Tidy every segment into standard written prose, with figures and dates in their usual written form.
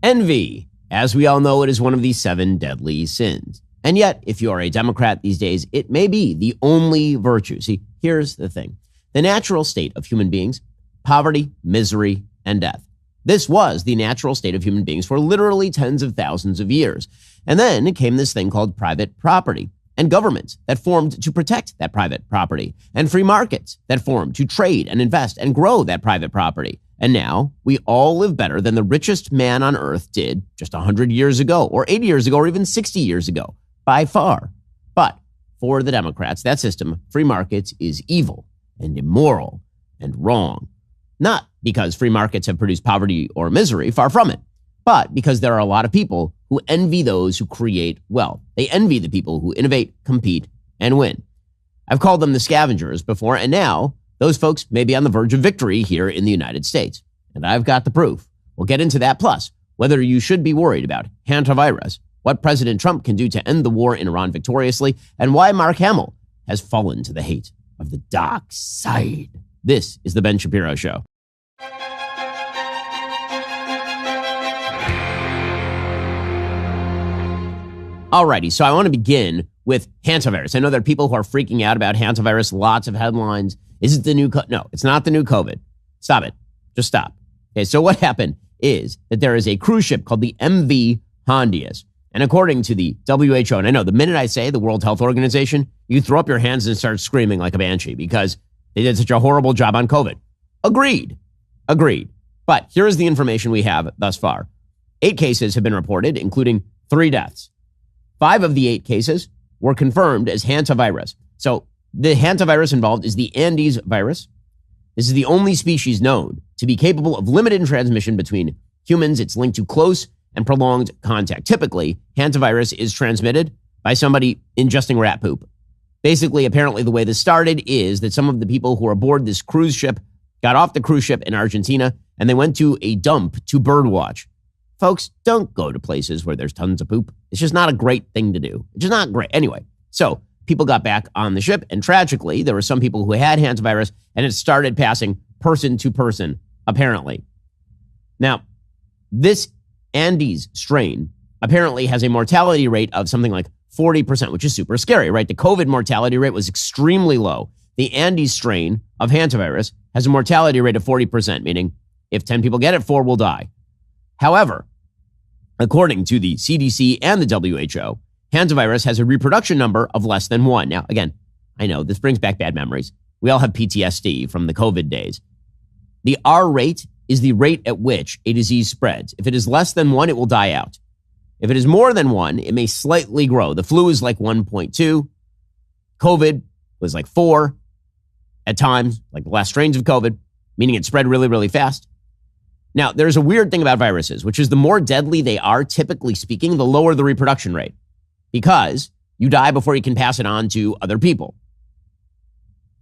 Envy. As we all know, it is one of the 7 deadly sins. And yet, if you are a Democrat these days, it may be the only virtue. See, here's the thing. The natural state of human beings, poverty, misery, and death. This was the natural state of human beings for literally tens of thousands of years. And then came this thing called private property and governments that formed to protect that private property and free markets that formed to trade and invest and grow that private property. And now we all live better than the richest man on earth did just 100 years ago or 80 years ago or even 60 years ago, by far. But for the Democrats, that system, free markets, is evil and immoral and wrong. Not because free markets have produced poverty or misery, far from it, but because there are a lot of people who envy those who create wealth. They envy the people who innovate, compete, and win. I've called them the scavengers before, and now those folks may be on the verge of victory here in the United States. And I've got the proof. We'll get into that, plus whether you should be worried about hantavirus, what President Trump can do to end the war in Iran victoriously, and why Mark Hamill has fallen to the hate of the dark side. This is The Ben Shapiro Show. Alrighty, so I want to begin with hantavirus. I know there are people who are freaking out about hantavirus, lots of headlines. Is it the new No, it's not the new COVID. Stop it. Just stop. Okay, so what happened is that there is a cruise ship called the MV Hondias. And according to the WHO, and I know the minute I say the World Health Organization, you throw up your hands and start screaming like a banshee because they did such a horrible job on COVID. Agreed. But here is the information we have thus far. 8 cases have been reported, including 3 deaths. 5 of the 8 cases were confirmed as hantavirus. So the hantavirus involved is the Andes virus. This is the only species known to be capable of limited transmission between humans. It's linked to close and prolonged contact. Typically, hantavirus is transmitted by somebody ingesting rat poop. Basically, apparently the way this started is that some of the people who were aboard this cruise ship got off the cruise ship in Argentina and they went to a dump to birdwatch. Folks, don't go to places where there's tons of poop. It's just not a great thing to do. It's just not great. Anyway, so people got back on the ship, and tragically, there were some people who had hantavirus, and it started passing person to person, apparently. Now, this Andes strain apparently has a mortality rate of something like 40%, which is super scary, right? The COVID mortality rate was extremely low. The Andes strain of hantavirus has a mortality rate of 40%, meaning if 10 people get it, 4 will die. However, according to the CDC and the WHO, hantavirus has a reproduction number of less than 1. Now, again, I know this brings back bad memories. We all have PTSD from the COVID days. The R rate is the rate at which a disease spreads. If it is less than 1, it will die out. If it is more than 1, it may slightly grow. The flu is like 1.2. COVID was like 4 at times, like the last strains of COVID, meaning it spread really, really fast. Now, there's a weird thing about viruses, which is the more deadly they are, typically speaking, the lower the reproduction rate, because you die before you can pass it on to other people.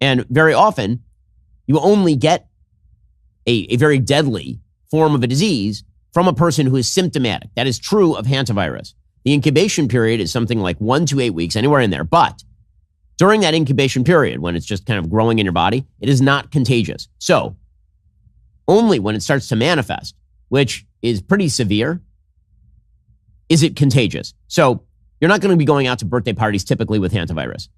And very often, you only get a very deadly form of a disease from a person who is symptomatic. That is true of hantavirus. The incubation period is something like 1 to 8 weeks, anywhere in there. But during that incubation period, when it's just kind of growing in your body, it is not contagious. So only when it starts to manifest, which is pretty severe, is it contagious. So you're not going to be going out to birthday parties typically with hantavirus,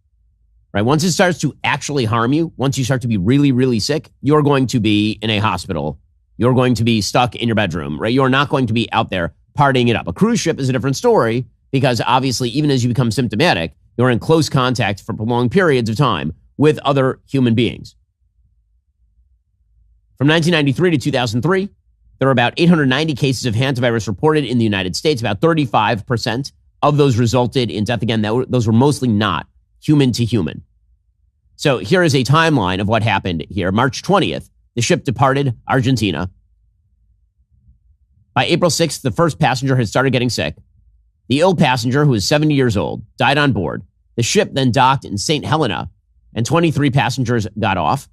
right? Once it starts to actually harm you, once you start to be really, really sick, you're going to be in a hospital. You're going to be stuck in your bedroom, right? You're not going to be out there partying it up. A cruise ship is a different story because obviously, even as you become symptomatic, you're in close contact for prolonged periods of time with other human beings. From 1993 to 2003, there were about 890 cases of hantavirus reported in the United States. About 35% of those resulted in death. Again, those were mostly not human to human. So here is a timeline of what happened here. March 20th, the ship departed Argentina. By April 6th, the first passenger had started getting sick. The ill passenger, who was 70 years old, died on board. The ship then docked in St. Helena, and 23 passengers got off.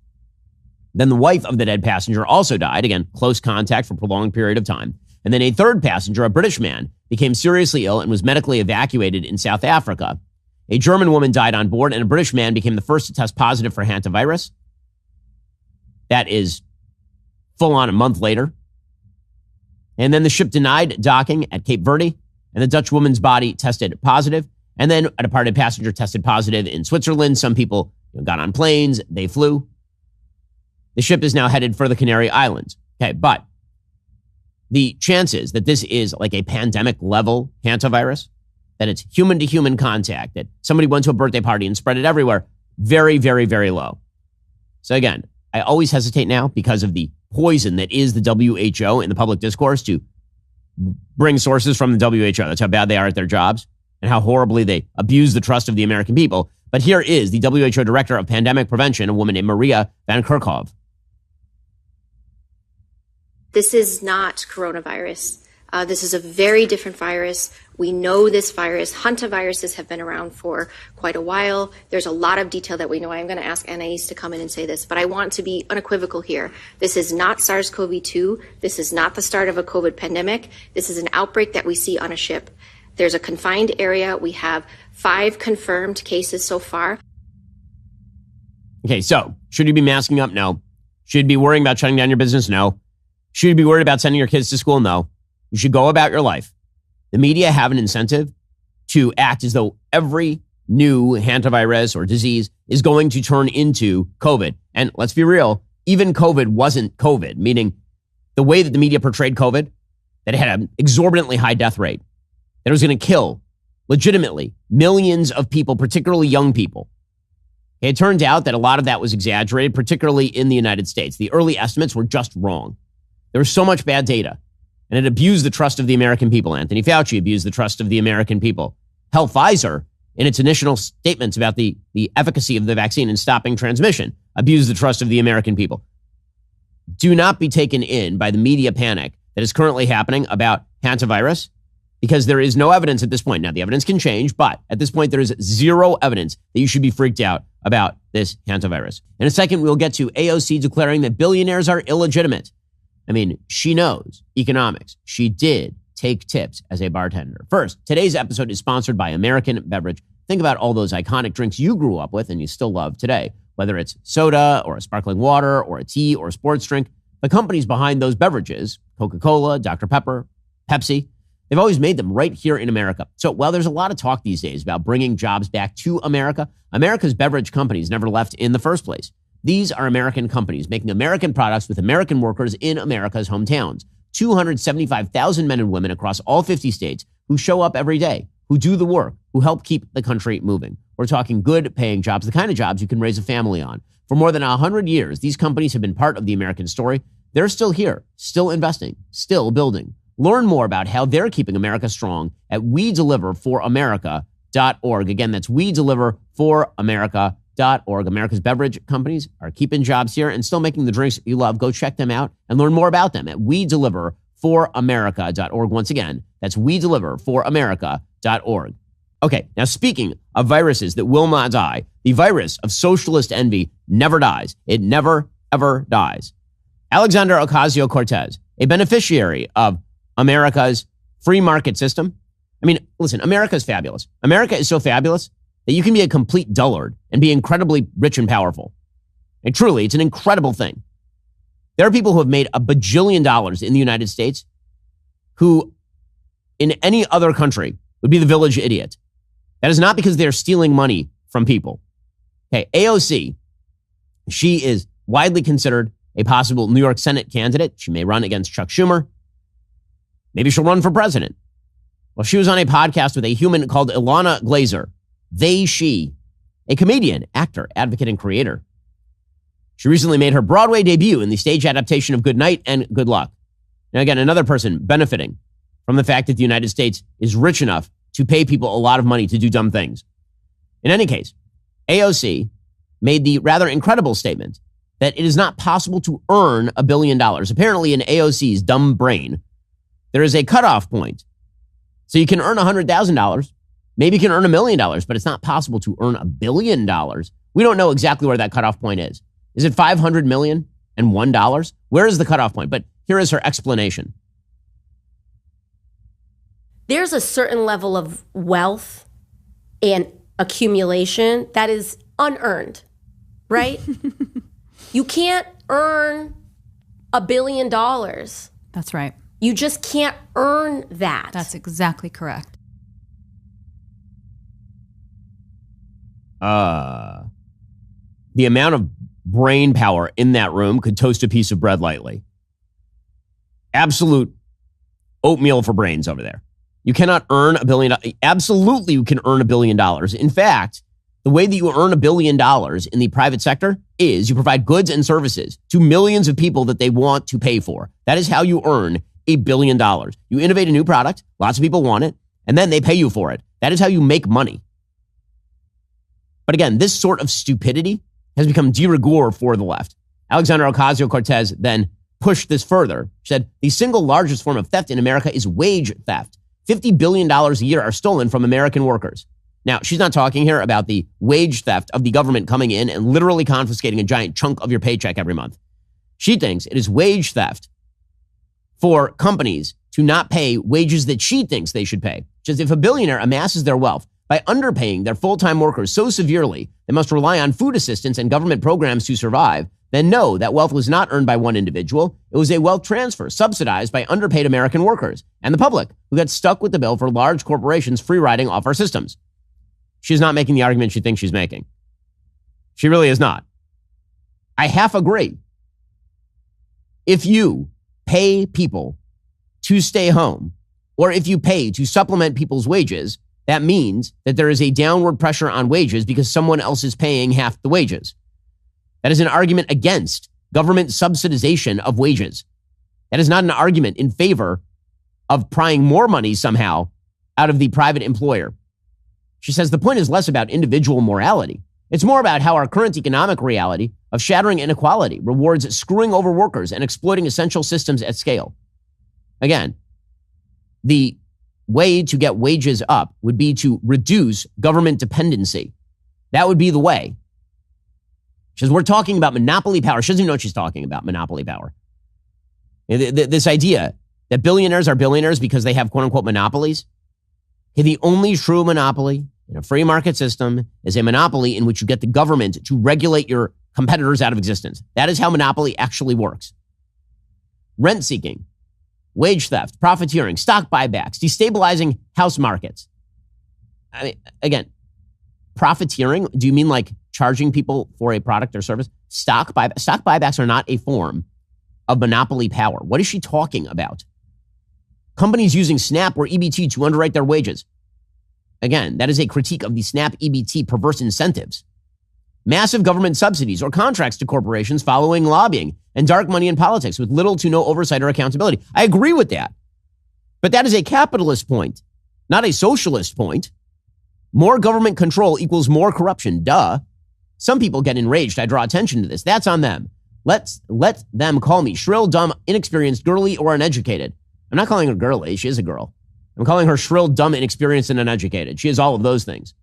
Then the wife of the dead passenger also died, again, close contact for a prolonged period of time. And then a third passenger, a British man, became seriously ill and was medically evacuated in South Africa. A German woman died on board, and a British man became the first to test positive for hantavirus. That is full on a month later. And then the ship denied docking at Cape Verde, and the Dutch woman's body tested positive. And then a departed passenger tested positive in Switzerland. Some people got on planes, they flew. The ship is now headed for the Canary Islands. Okay, but the chances that this is like a pandemic level hantavirus, that it's human to human contact, that somebody went to a birthday party and spread it everywhere, very, very, very low. So again, I always hesitate now because of the poison that is the WHO in the public discourse to bring sources from the WHO. That's how bad they are at their jobs and how horribly they abuse the trust of the American people. But here is the WHO Director of Pandemic Prevention, a woman named Maria Van Kerkhove. This is not coronavirus. This is a very different virus. We know this virus. Hantaviruses have been around for quite a while. There's a lot of detail that we know. I'm going to ask Anais to come in and say this, but I want to be unequivocal here. This is not SARS-CoV-2. This is not the start of a COVID pandemic. This is an outbreak that we see on a ship. There's a confined area. We have 5 confirmed cases so far. Okay, so should you be masking up? No. Should you be worrying about shutting down your business? No. Should you be worried about sending your kids to school? No. You should go about your life. The media have an incentive to act as though every new hantavirus or disease is going to turn into COVID. And let's be real, even COVID wasn't COVID, meaning the way that the media portrayed COVID, that it had an exorbitantly high death rate, that it was going to kill legitimately millions of people, particularly young people. It turned out that a lot of that was exaggerated, particularly in the United States. The early estimates were just wrong. There was so much bad data. And it abused the trust of the American people. Anthony Fauci abused the trust of the American people. Hell, Pfizer, in its initial statements about the efficacy of the vaccine in stopping transmission, abused the trust of the American people. Do not be taken in by the media panic that is currently happening about hantavirus, because there is no evidence at this point. Now, the evidence can change, but at this point, there is zero evidence that you should be freaked out about this hantavirus. In a second, we'll get to AOC declaring that billionaires are illegitimate. I mean, she knows economics. She did take tips as a bartender. First, today's episode is sponsored by American Beverage. Think about all those iconic drinks you grew up with and you still love today, whether it's soda or a sparkling water or a tea or a sports drink. The companies behind those beverages, Coca-Cola, Dr. Pepper, Pepsi, they've always made them right here in America. So while there's a lot of talk these days about bringing jobs back to America, America's beverage companies never left in the first place. These are American companies making American products with American workers in America's hometowns. 275,000 men and women across all 50 states who show up every day, who do the work, who help keep the country moving. We're talking good paying jobs, the kind of jobs you can raise a family on. For more than 100 years, these companies have been part of the American story. They're still here, still investing, still building. Learn more about how they're keeping America strong at WeDeliverForAmerica.org. Again, that's WeDeliverForAmerica.org. America's beverage companies are keeping jobs here and still making the drinks you love. Go check them out and learn more about them at WeDeliverForAmerica.org. Once again, that's WeDeliverForAmerica.org. Okay, now speaking of viruses that will not die, the virus of socialist envy never dies. It never, ever dies. Alexandra Ocasio-Cortez, a beneficiary of America's free market system. I mean, listen, America is fabulous. America is so fabulous that you can be a complete dullard and be incredibly rich and powerful. And truly, it's an incredible thing. There are people who have made $1 bajillion in the United States who, in any other country, would be the village idiot. That is not because they're stealing money from people. Okay, AOC, she is widely considered a possible New York Senate candidate. She may run against Chuck Schumer. Maybe she'll run for president. Well, she was on a podcast with a human called Ilana Glazer. She, a comedian, actor, advocate, and creator. She recently made her Broadway debut in the stage adaptation of Good Night and Good Luck. Now, again, another person benefiting from the fact that the United States is rich enough to pay people a lot of money to do dumb things. In any case, AOC made the rather incredible statement that it is not possible to earn $1 billion. Apparently, in AOC's dumb brain, there is a cutoff point. So you can earn $100,000. Maybe you can earn $1 million, but it's not possible to earn $1 billion. We don't know exactly where that cutoff point is. Is it $500 million and $1? Where is the cutoff point? But here is her explanation. There's a certain level of wealth and accumulation that is unearned, right? You can't earn $1 billion. That's right. You just can't earn that. That's exactly correct. The amount of brain power in that room could toast a piece of bread lightly. Absolute oatmeal for brains over there. You cannot earn $1 billion. Absolutely, you can earn $1 billion. In fact, the way that you earn $1 billion in the private sector is you provide goods and services to millions of people that they want to pay for. That is how you earn $1 billion. You innovate a new product, lots of people want it, and then they pay you for it. That is how you make money. But again, this sort of stupidity has become de rigueur for the left. Alexandra Ocasio-Cortez then pushed this further. She said, the single largest form of theft in America is wage theft. $50 billion a year are stolen from American workers. Now, she's not talking here about the wage theft of the government coming in and literally confiscating a giant chunk of your paycheck every month. She thinks it is wage theft for companies to not pay wages that she thinks they should pay. She says if a billionaire amasses their wealth by underpaying their full-time workers so severely they must rely on food assistance and government programs to survive, then no, that wealth was not earned by one individual. It was a wealth transfer subsidized by underpaid American workers and the public who got stuck with the bill for large corporations free-riding off our systems. She's not making the argument she thinks she's making. She really is not. I half agree. If you pay people to stay home, or if you pay to supplement people's wages, that means that there is a downward pressure on wages because someone else is paying half the wages. That is an argument against government subsidization of wages. That is not an argument in favor of prying more money somehow out of the private employer. She says the point is less about individual morality. It's more about how our current economic reality of shattering inequality rewards screwing over workers and exploiting essential systems at scale. Again, the way to get wages up would be to reduce government dependency. That would be the way. She says, we're talking about monopoly power. She doesn't even know what she's talking about, monopoly power. This idea that billionaires are billionaires because they have quote-unquote monopolies. The only true monopoly in a free market system is a monopoly in which you get the government to regulate your competitors out of existence. That is how monopoly actually works. Rent-seeking, wage theft, profiteering, stock buybacks, destabilizing house markets. I mean, again, profiteering, do you mean like charging people for a product or service? Stock buybacks are not a form of monopoly power. What is she talking about? Companies using SNAP or EBT to underwrite their wages. Again, that is a critique of the SNAP EBT perverse incentives. Massive government subsidies or contracts to corporations following lobbying and dark money in politics with little to no oversight or accountability. I agree with that. But that is a capitalist point, not a socialist point. More government control equals more corruption. Duh. Some people get enraged. I draw attention to this. That's on them. Let them call me shrill, dumb, inexperienced, girly, or uneducated. I'm not calling her girly. She is a girl. I'm calling her shrill, dumb, inexperienced, and uneducated. She is all of those things.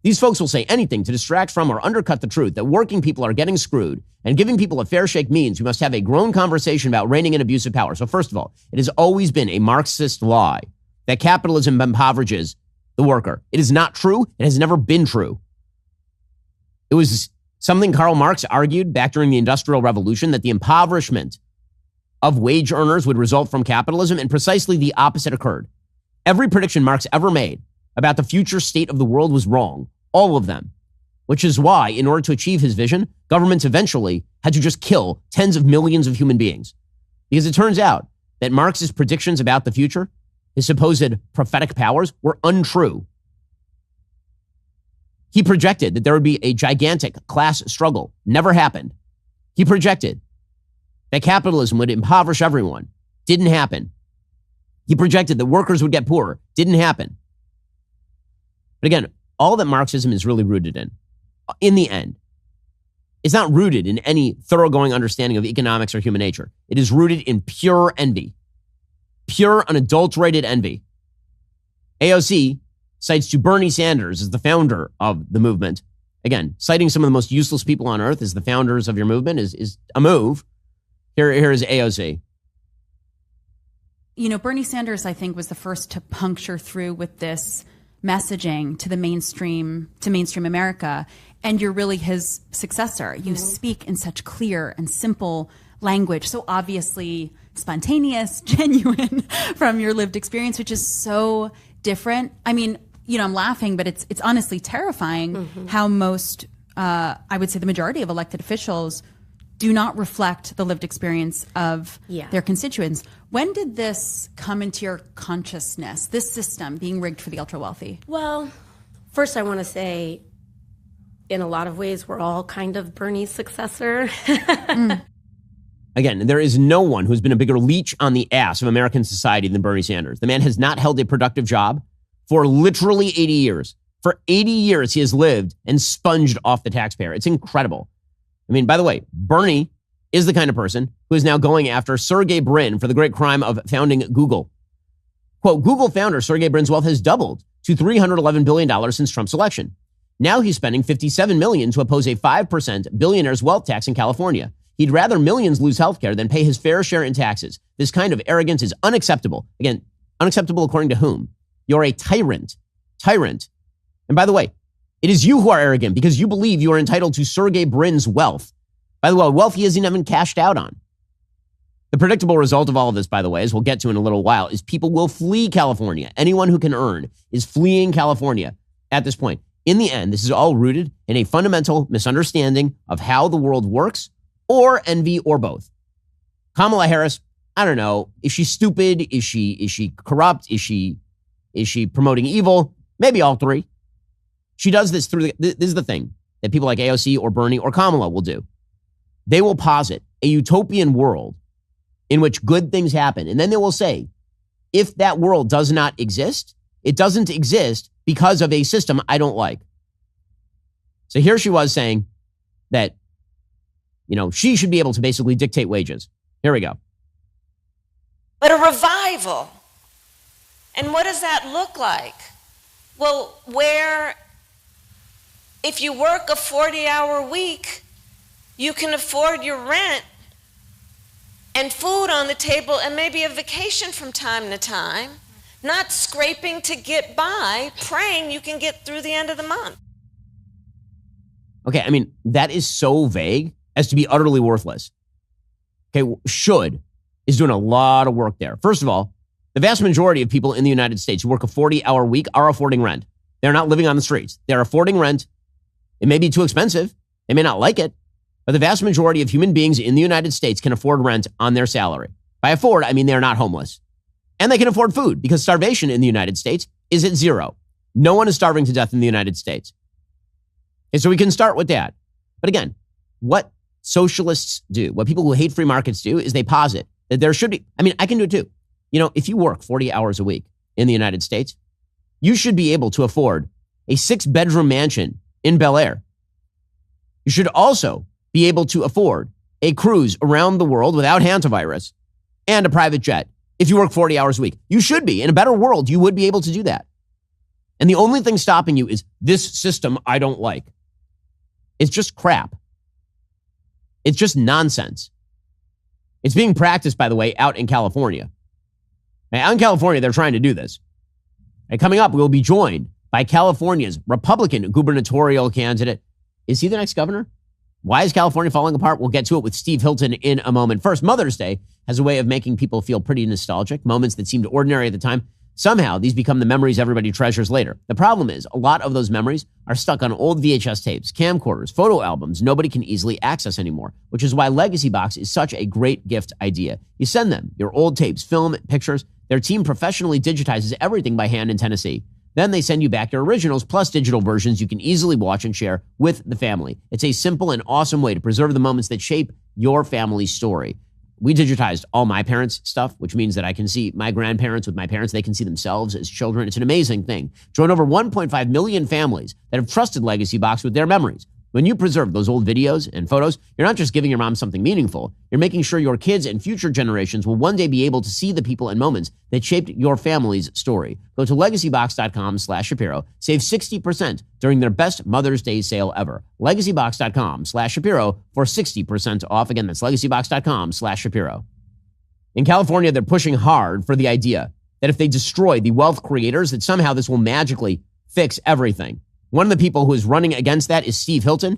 These folks will say anything to distract from or undercut the truth that working people are getting screwed, and giving people a fair shake means we must have a grown conversation about reigning in abusive power. So first of all, it has always been a Marxist lie that capitalism impoverishes the worker. It is not true. It has never been true. It was something Karl Marx argued back during the Industrial Revolution, that the impoverishment of wage earners would result from capitalism, and precisely the opposite occurred. Every prediction Marx ever made about the future state of the world was wrong. All of them. Which is why, in order to achieve his vision, governments eventually had to just kill tens of millions of human beings. Because it turns out that Marx's predictions about the future, his supposed prophetic powers, were untrue. He projected that there would be a gigantic class struggle. Never happened. He projected that capitalism would impoverish everyone. Didn't happen. He projected that workers would get poorer. Didn't happen. But again, all that Marxism is really rooted in the end, it's not rooted in any thoroughgoing understanding of economics or human nature. It is rooted in pure envy. Pure, unadulterated envy. AOC cites to Bernie Sanders as the founder of the movement. Again, citing some of the most useless people on earth as the founders of your movement is a move. Here is AOC. You know, Bernie Sanders, I think, was the first to puncture through with this messaging to mainstream America. And you're really his successor. You speak in such clear and simple language, so obviously spontaneous, genuine from your lived experience, which is so different. I mean, I'm laughing, but it's honestly terrifying how most, I would say the majority of elected officials do not reflect the lived experience of their constituents. When did this come into your consciousness, this system being rigged for the ultra-wealthy? Well, first I want to say, in a lot of ways, we're all kind of Bernie's successor. Again, there is no one who's been a bigger leech on the ass of American society than Bernie Sanders. The man has not held a productive job for literally 80 years. For 80 years, he has lived and sponged off the taxpayer. It's incredible. I mean, by the way, Bernie is the kind of person who is now going after Sergey Brin for the great crime of founding Google. Quote, Google founder Sergey Brin's wealth has doubled to $311 billion since Trump's election. Now he's spending $57 million to oppose a 5% billionaire's wealth tax in California. He'd rather millions lose health care than pay his fair share in taxes. This kind of arrogance is unacceptable. Again, unacceptable according to whom? You're a tyrant. Tyrant. And by the way, it is you who are arrogant because you believe you are entitled to Sergey Brin's wealth. By the way, wealth he hasn't even cashed out on. The predictable result of all of this, by the way, as we'll get to in a little while, is people will flee California. Anyone who can earn is fleeing California at this point. In the end, this is all rooted in a fundamental misunderstanding of how the world works, or envy, or both. Kamala Harris, I don't know. Is she stupid? Is she corrupt? Is she promoting evil? Maybe all three. She does this through this is the thing that people like AOC or Bernie or Kamala will do. They will posit a utopian world in which good things happen. And then they will say, if that world does not exist, it doesn't exist because of a system I don't like. So here she was saying that, she should be able to basically dictate wages. Here we go. But a revival. And what does that look like? Well, where if you work a 40-hour week, you can afford your rent and food on the table and maybe a vacation from time to time, not scraping to get by, praying you can get through the end of the month. Okay, I mean, that is so vague as to be utterly worthless. Okay, should is doing a lot of work there. First of all, the vast majority of people in the United States who work a 40-hour week are affording rent. They're not living on the streets. They're affording rent. It may be too expensive. They may not like it. But the vast majority of human beings in the United States can afford rent on their salary. By afford, I mean they're not homeless. And they can afford food because starvation in the United States is at zero. No one is starving to death in the United States. Okay, so we can start with that. But again, what socialists do, what people who hate free markets do, is they posit that there should be, I can do it too. If you work 40 hours a week in the United States, you should be able to afford a 6-bedroom mansion in Bel Air. You should also be able to afford a cruise around the world without hantavirus and a private jet if you work 40 hours a week. You should be. In a better world, you would be able to do that. And the only thing stopping you is this system I don't like. It's just crap. It's just nonsense. It's being practiced, by the way, out in California. Now, out in California, they're trying to do this. And coming up, we'll be joined by California's Republican gubernatorial candidate. Is he the next governor? Why is California falling apart? We'll get to it with Steve Hilton in a moment. First, Mother's Day has a way of making people feel pretty nostalgic. Moments that seemed ordinary at the time. Somehow, these become the memories everybody treasures later. The problem is, a lot of those memories are stuck on old VHS tapes, camcorders, photo albums nobody can easily access anymore, which is why Legacy Box is such a great gift idea. You send them your old tapes, film, pictures. Their team professionally digitizes everything by hand in Tennessee. Then they send you back your originals plus digital versions you can easily watch and share with the family. It's a simple and awesome way to preserve the moments that shape your family's story. We digitized all my parents' stuff, which means that I can see my grandparents with my parents. They can see themselves as children. It's an amazing thing. Join over 1.5 million families that have trusted Legacy Box with their memories. When you preserve those old videos and photos, you're not just giving your mom something meaningful. You're making sure your kids and future generations will one day be able to see the people and moments that shaped your family's story. Go to legacybox.com/Shapiro. Save 60% during their best Mother's Day sale ever. Legacybox.com/Shapiro for 60% off. Again, that's legacybox.com/Shapiro. In California, they're pushing hard for the idea that if they destroy the wealth creators, that somehow this will magically fix everything. One of the people who is running against that is Steve Hilton.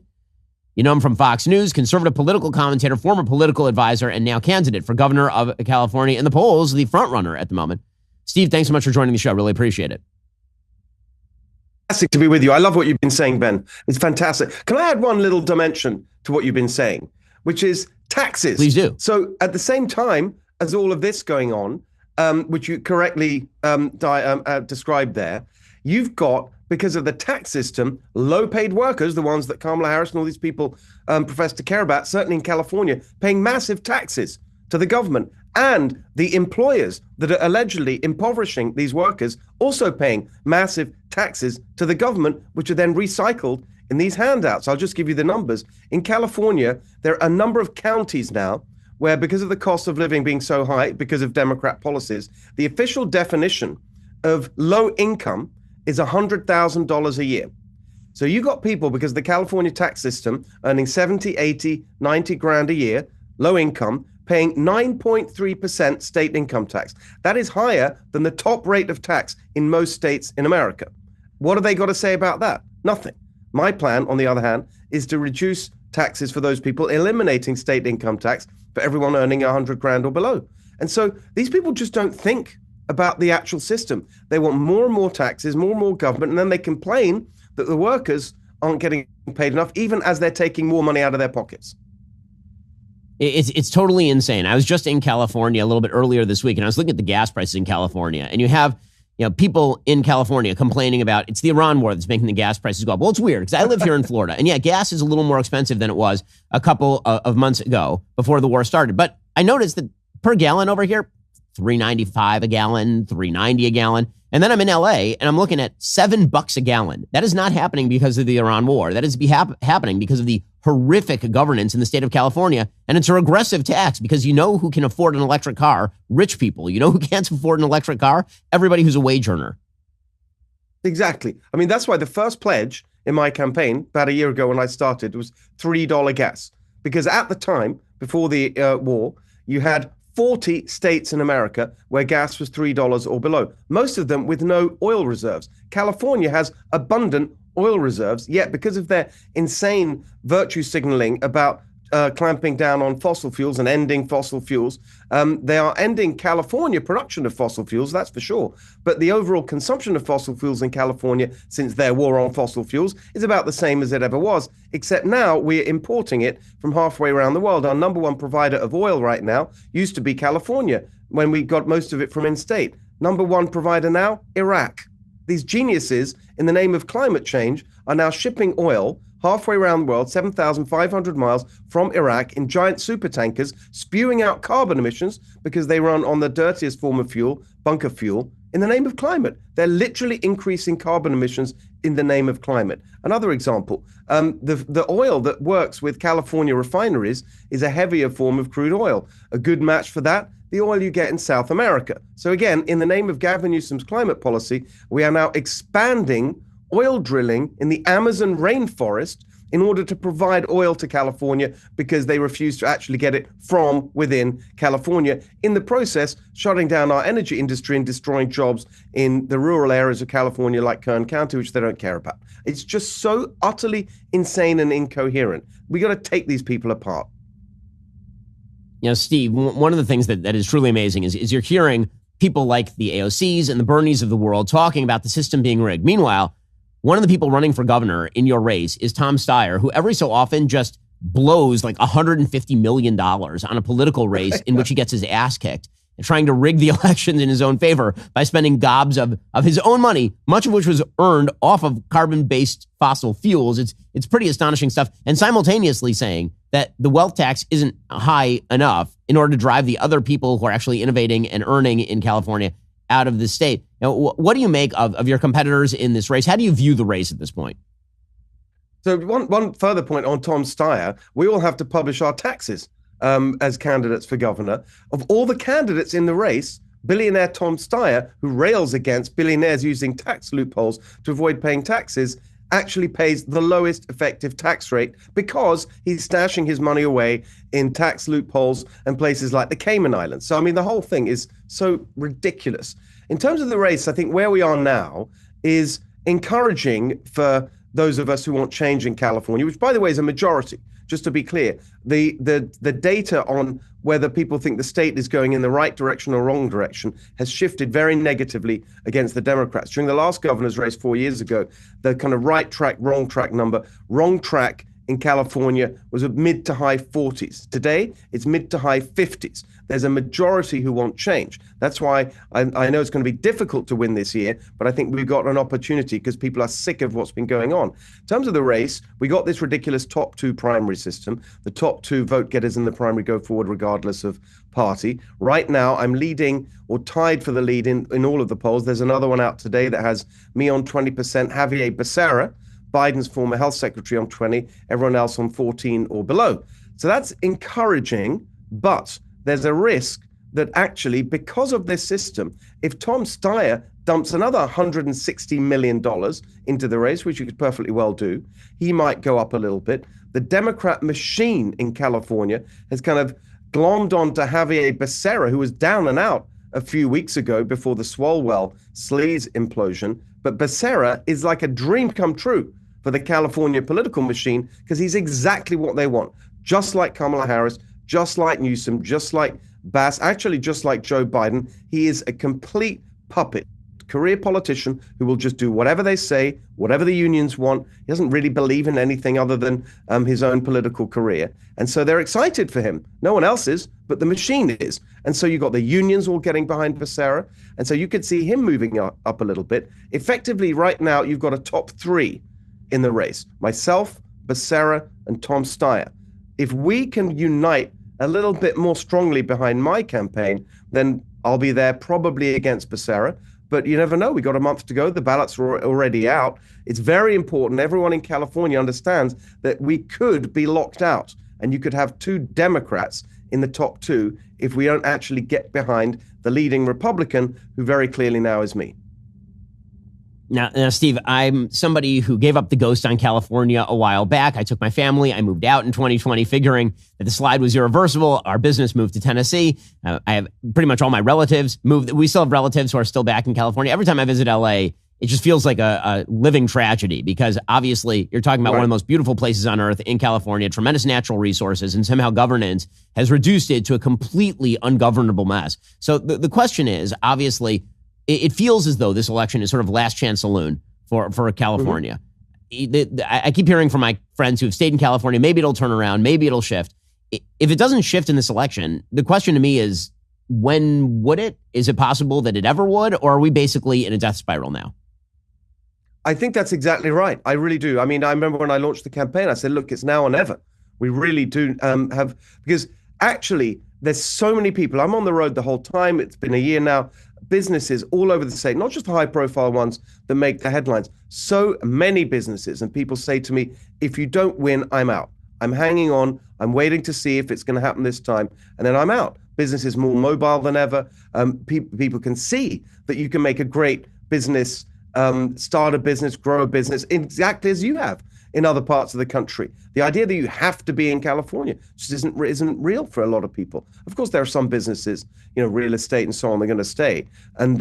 You know him from Fox News, conservative political commentator, former political advisor, and now candidate for governor of California in the polls, the front runner at the moment. Steve, thanks so much for joining the show. Really appreciate it. Fantastic to be with you. I love what you've been saying, Ben. It's fantastic. Can I add one little dimension to what you've been saying, which is taxes? Please do. So at the same time as all of this going on, which you correctly described there, you've got, because of the tax system, low-paid workers, the ones that Kamala Harris and all these people profess to care about, certainly in California, paying massive taxes to the government. And the employers that are allegedly impoverishing these workers also paying massive taxes to the government, which are then recycled in these handouts. I'll just give you the numbers. In California, there are a number of counties now where, because of the cost of living being so high, because of Democrat policies, the official definition of low income is $100,000 a year. So you got people, because of the California tax system, earning 70, 80, 90 grand a year, low income, paying 9.3% state income tax. That is higher than the top rate of tax in most states in America. What have they got to say about that? Nothing. My plan, on the other hand, is to reduce taxes for those people, eliminating state income tax for everyone earning 100 grand or below. And so these people just don't think about the actual system. They want more and more taxes, more and more government, and then they complain that the workers aren't getting paid enough, even as they're taking more money out of their pockets. It's totally insane. I was just in California a little bit earlier this week, and I was looking at the gas prices in California, and you have people in California complaining about it's the Iran war that's making the gas prices go up. Well, it's weird because I live here in Florida, and yeah, gas is a little more expensive than it was a couple of months ago before the war started. But I noticed that per gallon over here, $3.95 a gallon, $3.90 a gallon. And then I'm in LA and I'm looking at $7 a gallon. That is not happening because of the Iran war. That is happening because of the horrific governance in the state of California. And it's a regressive tax because you know who can afford an electric car? Rich people. You know who can't afford an electric car? Everybody who's a wage earner. Exactly. I mean, that's why the first pledge in my campaign about a year ago when I started was $3 gas. Because at the time, before the war, you had 40 states in America where gas was $3 or below, most of them with no oil reserves. California has abundant oil reserves, yet because of their insane virtue signaling about clamping down on fossil fuels and ending fossil fuels, they are ending California production of fossil fuels, that's for sure. But the overall consumption of fossil fuels in California since their war on fossil fuels is about the same as it ever was, except now we're importing it from halfway around the world. Our number one provider of oil right now used to be California when we got most of it from in-state. Number one provider now, Iraq. These geniuses, in the name of climate change, are now shipping oil halfway around the world, 7,500 miles from Iraq in giant supertankers, spewing out carbon emissions because they run on the dirtiest form of fuel, bunker fuel, in the name of climate. They're literally increasing carbon emissions in the name of climate. Another example, the oil that works with California refineries is a heavier form of crude oil. A good match for that, the oil you get in South America. So again, in the name of Gavin Newsom's climate policy, we are now expanding oil drilling in the Amazon rainforest in order to provide oil to California because they refuse to actually get it from within California. In the process, shutting down our energy industry and destroying jobs in the rural areas of California like Kern County, which they don't care about. It's just so utterly insane and incoherent. We got to take these people apart. You know, Steve, one of the things that is truly amazing is you're hearing people like the AOCs and the Bernies of the world talking about the system being rigged. Meanwhile, one of the people running for governor in your race is Tom Steyer, who every so often just blows like $150 million on a political race in which he gets his ass kicked and trying to rig the elections in his own favor by spending gobs of his own money, much of which was earned off of carbon-based fossil fuels. It's pretty astonishing stuff. And simultaneously saying that the wealth tax isn't high enough in order to drive the other people who are actually innovating and earning in California out of the state. Now, what do you make of your competitors in this race? How do you view the race at this point? So one further point on Tom Steyer, we all have to publish our taxes as candidates for governor. Of all the candidates in the race, billionaire Tom Steyer, who rails against billionaires using tax loopholes to avoid paying taxes, actually pays the lowest effective tax rate because he's stashing his money away in tax loopholes and places like the Cayman Islands. So, I mean, the whole thing is so ridiculous. In terms of the race, I think where we are now is encouraging for those of us who want change in California, which, by the way, is a majority. Just to be clear, the data on whether people think the state is going in the right direction or wrong direction has shifted very negatively against the Democrats. During the last governor's race 4 years ago, the kind of right track, wrong track number, wrong track in California was at mid to high 40s. Today, it's mid to high 50s. There's a majority who want change. That's why I know it's going to be difficult to win this year, but I think we've got an opportunity because people are sick of what's been going on. In terms of the race, we got this ridiculous top two primary system. The top two vote getters in the primary go forward regardless of party. Right now, I'm leading or tied for the lead in all of the polls. There's another one out today that has me on 20%, Javier Becerra, Biden's former health secretary, on 20, everyone else on 14 or below. So that's encouraging, but there's a risk that actually, because of this system, if Tom Steyer dumps another $160 million into the race, which you could perfectly well do, he might go up a little bit. The Democrat machine in California has kind of glommed onto Javier Becerra, who was down and out a few weeks ago before the Swalwell-Sleaze implosion. But Becerra is like a dream come true for the California political machine because he's exactly what they want. Just like Kamala Harris, just like Newsom, just like Bass, actually just like Joe Biden. He is a complete puppet, career politician who will just do whatever they say, whatever the unions want. He doesn't really believe in anything other than his own political career. And so they're excited for him. No one else is, but the machine is. And so you've got the unions all getting behind Becerra. And so you could see him moving up a little bit. Effectively, right now, you've got a top three in the race. Myself, Becerra, and Tom Steyer. If we can unite a little bit more strongly behind my campaign, then I'll be there probably against Becerra. But you never know. We got a month to go. The ballots are already out. It's very important. Everyone in California understands that we could be locked out. And you could have two Democrats in the top two if we don't actually get behind the leading Republican, who very clearly now is me. Now, Steve, I'm somebody who gave up the ghost on California a while back. I took my family. I moved out in 2020, figuring that the slide was irreversible. Our business moved to Tennessee. I have pretty much all my relatives moved. We still have relatives who are still back in California. Every time I visit LA, it just feels like a living tragedy because obviously you're talking about one of the most beautiful places on earth in California, tremendous natural resources, and somehow governance has reduced it to a completely ungovernable mess. So the question is, obviously, it feels as though this election is sort of last chance saloon for California. Mm-hmm. I keep hearing from my friends who have stayed in California, maybe it'll turn around, maybe it'll shift. If it doesn't shift in this election, the question to me is, when would it? Is it possible that it ever would? Or are we basically in a death spiral now? I think that's exactly right. I really do. I mean, I remember when I launched the campaign, I said, look, it's now or never. We really do because actually there's so many people. I'm on the road the whole time. It's been a year now. Businesses all over the state, not just the high profile ones that make the headlines, so many businesses. And people say to me, if you don't win, I'm out. I'm hanging on. I'm waiting to see if it's going to happen this time. And then I'm out. Business is more mobile than ever. People can see that you can make a great business, start a business, grow a business exactly as you have in other parts of the country. The idea that you have to be in California just isn't real for a lot of people. Of course, there are some businesses, real estate and so on, they're going to stay and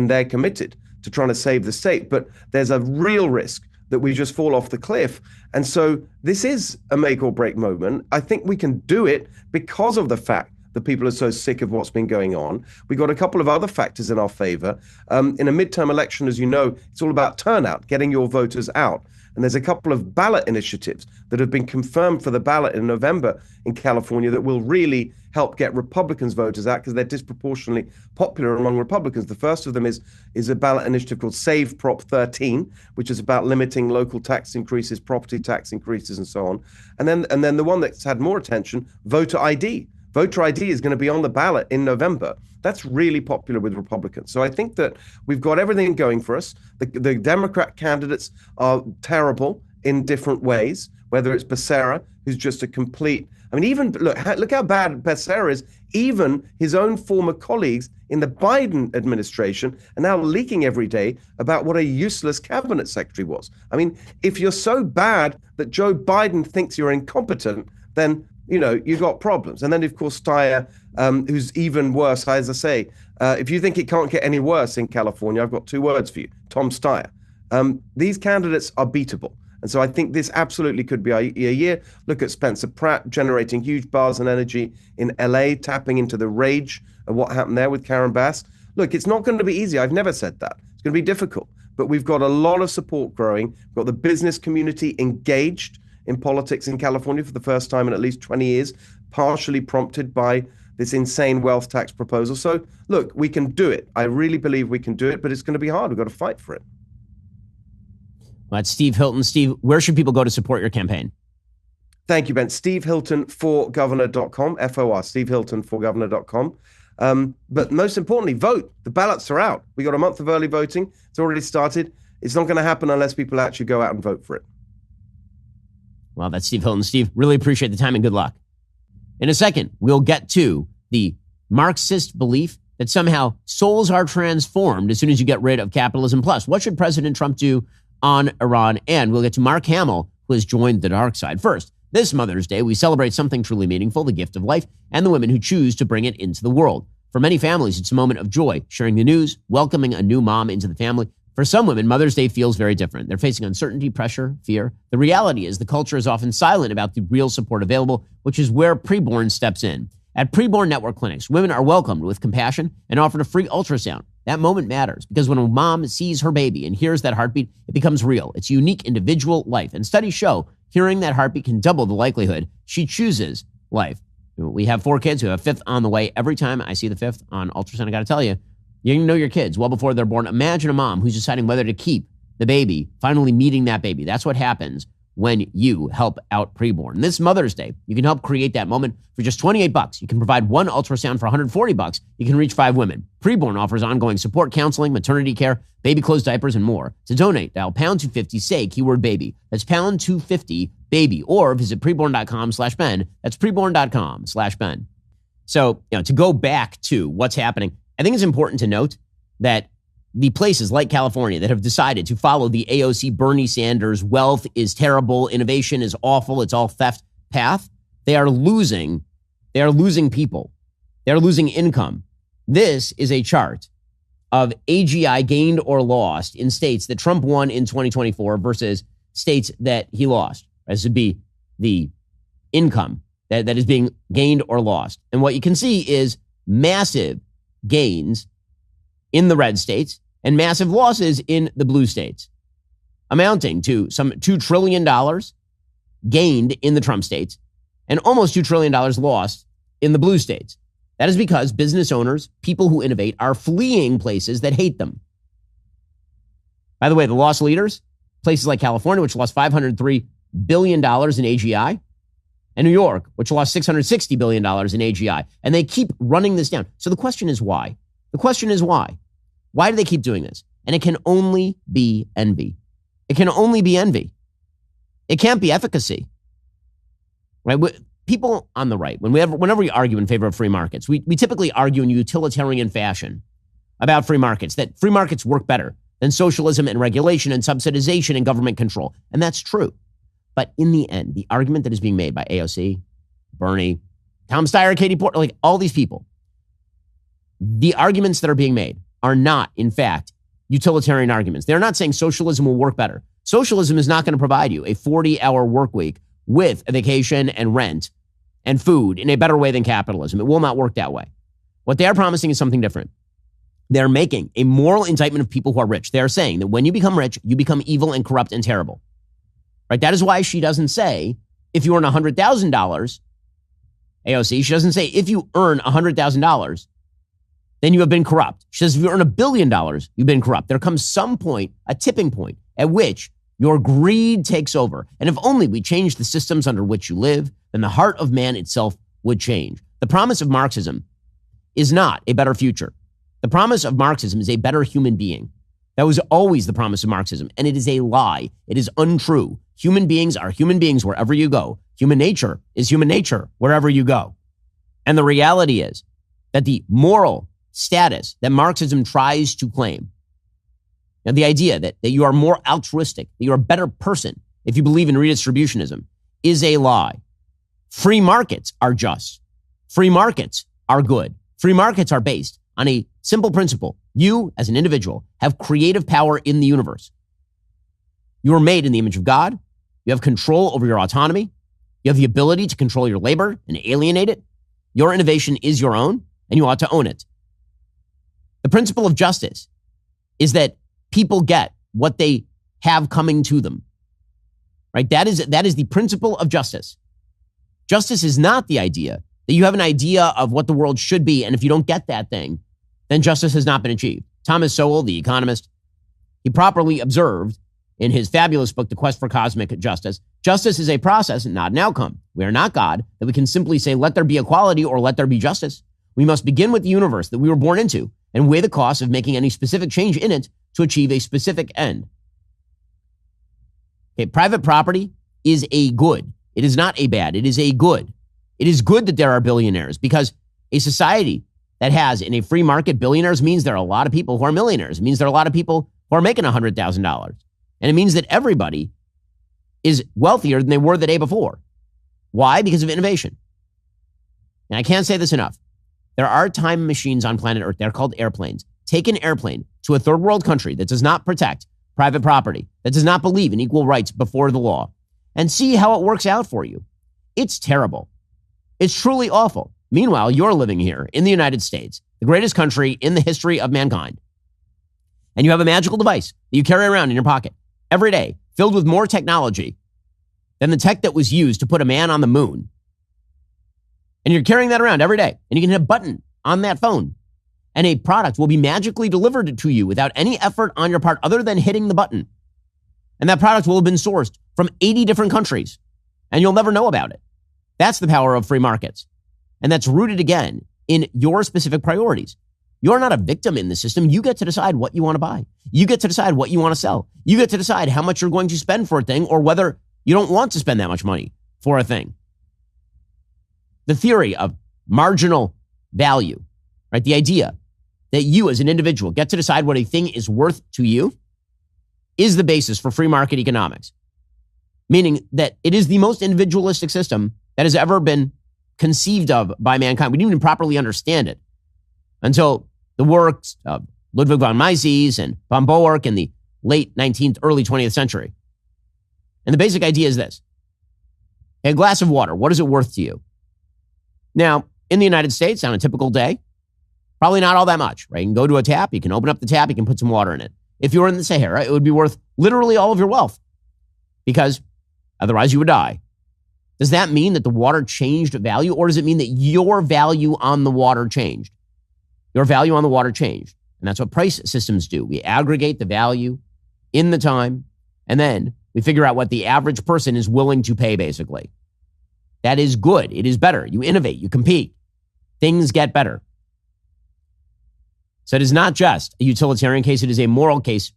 they're committed to trying to save the state. But there's a real risk that we just fall off the cliff. And so this is a make or break moment. I think we can do it because of the fact that people are so sick of what's been going on. We've got a couple of other factors in our favor. In a midterm election, as you know, it's all about turnout, getting your voters out. And there's a couple of ballot initiatives that have been confirmed for the ballot in November in California that will really help get Republicans voters out because they're disproportionately popular among Republicans. The first of them is a ballot initiative called Save Prop 13, which is about limiting local tax increases, property tax increases, and so on. And then the one that's had more attention, Voter ID. Voter ID is going to be on the ballot in November. That's really popular with Republicans. So I think that we've got everything going for us. The Democrat candidates are terrible in different ways, whether it's Becerra, who's just a complete, even look how bad Becerra is. Even his own former colleagues in the Biden administration are now leaking every day about what a useless cabinet secretary was. If you're so bad that Joe Biden thinks you're incompetent, then you got problems. And then, of course, Steyer, who's even worse, as I say, if you think it can't get any worse in California, I've got two words for you, Tom Steyer. These candidates are beatable. And so I think this absolutely could be a year. Look at Spencer Pratt generating huge bars and energy in LA, tapping into the rage of what happened there with Karen Bass. Look, it's not going to be easy. I've never said that. It's going to be difficult. But we've got a lot of support growing. We've got the business community engaged in politics in California for the first time in at least 20 years, partially prompted by this insane wealth tax proposal. So, look, we can do it. I really believe we can do it, but it's going to be hard. We've got to fight for it. Well, that's Steve Hilton. Steve, where should people go to support your campaign? Thank you, Ben. SteveHiltonForGovernor.com, FOR, SteveHiltonForGovernor.com. But most importantly, vote. The ballots are out. We got a month of early voting. It's already started. It's not going to happen unless people actually go out and vote for it. Well, that's Steve Hilton. Steve, really appreciate the time and good luck. In a second, we'll get to the Marxist belief that somehow souls are transformed as soon as you get rid of capitalism. Plus, what should President Trump do on Iran? And we'll get to Mark Hamill, who has joined the dark side. First, this Mother's Day, we celebrate something truly meaningful, the gift of life, and the women who choose to bring it into the world. For many families, it's a moment of joy, sharing the news, welcoming a new mom into the family. For some women, Mother's Day feels very different. They're facing uncertainty, pressure, fear. The reality is the culture is often silent about the real support available, which is where Preborn steps in. At Preborn Network Clinics, women are welcomed with compassion and offered a free ultrasound. That moment matters because when a mom sees her baby and hears that heartbeat, it becomes real. It's a unique individual life. And studies show hearing that heartbeat can double the likelihood she chooses life. We have 4 kids who have a 5th on the way. Every time I see the 5th on ultrasound, I got to tell you, you know your kids well before they're born. Imagine a mom who's deciding whether to keep the baby, finally meeting that baby. That's what happens when you help out Preborn. This Mother's Day, you can help create that moment for just $28. You can provide 1 ultrasound for $140. You can reach 5 women. Preborn offers ongoing support, counseling, maternity care, baby clothes, diapers, and more. To donate, dial pound 250, say keyword baby. That's pound 250 baby, or visit preborn.com/Ben. That's preborn.com/Ben. So, to go back to what's happening, I think it's important to note that the places like California that have decided to follow the AOC Bernie Sanders wealth is terrible, innovation is awful, it's all theft path, they are losing people. They're losing income. This is a chart of AGI gained or lost in states that Trump won in 2024 versus states that he lost. This would be the income that is being gained or lost. And what you can see is massive gains in the red states and massive losses in the blue states, amounting to some $2 trillion gained in the Trump states and almost $2 trillion lost in the blue states. That is because business owners, people who innovate, are fleeing places that hate them. By the way, the lost leaders, places like California, which lost $503 billion in AGI, and New York, which lost $660 billion in AGI. And they keep running this down. So the question is why? The question is why? Why do they keep doing this? And it can only be envy. It can only be envy. It can't be efficacy. Right? People on the right, whenever we argue in favor of free markets, we typically argue in utilitarian fashion about free markets, that free markets work better than socialism and regulation and subsidization and government control. And that's true. But in the end, the argument that is being made by AOC, Bernie, Tom Steyer, Katie Porter, like all these people, the arguments that are being made are not, in fact, utilitarian arguments. They're not saying socialism will work better. Socialism is not going to provide you a 40-hour work week with a vacation and rent and food in a better way than capitalism. It will not work that way. What they are promising is something different. They're making a moral indictment of people who are rich. They're saying that when you become rich, you become evil and corrupt and terrible. Right? That is why she doesn't say, if you earn $100,000, AOC, she doesn't say, if you earn $100,000, then you have been corrupt. She says, if you earn $1 billion, you've been corrupt. There comes some point, a tipping point, at which your greed takes over. And if only we change the systems under which you live, then the heart of man itself would change. The promise of Marxism is not a better future. The promise of Marxism is a better human being. That was always the promise of Marxism. And it is a lie. It is untrue. Human beings are human beings wherever you go. Human nature is human nature wherever you go. And the reality is that the moral status that Marxism tries to claim, and the idea that you are more altruistic, that you're a better person if you believe in redistributionism, is a lie. Free markets are just. Free markets are good. Free markets are based on a simple principle. You, as an individual, have creative power in the universe. You are made in the image of God. You have control over your autonomy. You have the ability to control your labor and alienate it. Your innovation is your own, and you ought to own it. The principle of justice is that people get what they have coming to them. Right? That is the principle of justice. Justice is not the idea that you have an idea of what the world should be, and if you don't get that thing, then justice has not been achieved. Thomas Sowell, the economist, he properly observed in his fabulous book, The Quest for Cosmic Justice, justice is a process and not an outcome. We are not God, that we can simply say, let there be equality or let there be justice. We must begin with the universe that we were born into and weigh the cost of making any specific change in it to achieve a specific end. Okay, private property is a good. It is not a bad. It is a good. It is good that there are billionaires, because a society that has, in a free market, billionaires means there are a lot of people who are millionaires. It means there are a lot of people who are making $100,000. And it means that everybody is wealthier than they were the day before. Why? Because of innovation. And I can't say this enough. There are time machines on planet Earth. They're called airplanes. Take an airplane to a third world country that does not protect private property, that does not believe in equal rights before the law, and see how it works out for you. It's terrible. It's truly awful. Meanwhile, you're living here in the United States, the greatest country in the history of mankind. And you have a magical device that you carry around in your pocket every day, filled with more technology than the tech that was used to put a man on the moon. And you're carrying that around every day. And you can hit a button on that phone, and a product will be magically delivered to you without any effort on your part other than hitting the button. And that product will have been sourced from 80 different countries, and you'll never know about it. That's the power of free markets. And that's rooted again in your specific priorities. You're not a victim in the system. You get to decide what you want to buy. You get to decide what you want to sell. You get to decide how much you're going to spend for a thing, or whether you don't want to spend that much money for a thing. The theory of marginal value, right? The idea that you as an individual get to decide what a thing is worth to you is the basis for free market economics, meaning that it is the most individualistic system that has ever been conceived of by mankind. We didn't even properly understand it until the works of Ludwig von Mises and von Boerk in the late 19th, early 20th century. And the basic idea is this. A glass of water, what is it worth to you? Now, in the United States, on a typical day, probably not all that much, right? You can go to a tap, you can open up the tap, you can put some water in it. If you were in the Sahara, it would be worth literally all of your wealth, because otherwise you would die. Does that mean that the water changed value, or does it mean that your value on the water changed? Your value on the water changed. And that's what price systems do. We aggregate the value in the time, and then we figure out what the average person is willing to pay, basically. That is good. It is better. You innovate, you compete. Things get better. So it is not just a utilitarian case, it is a moral case.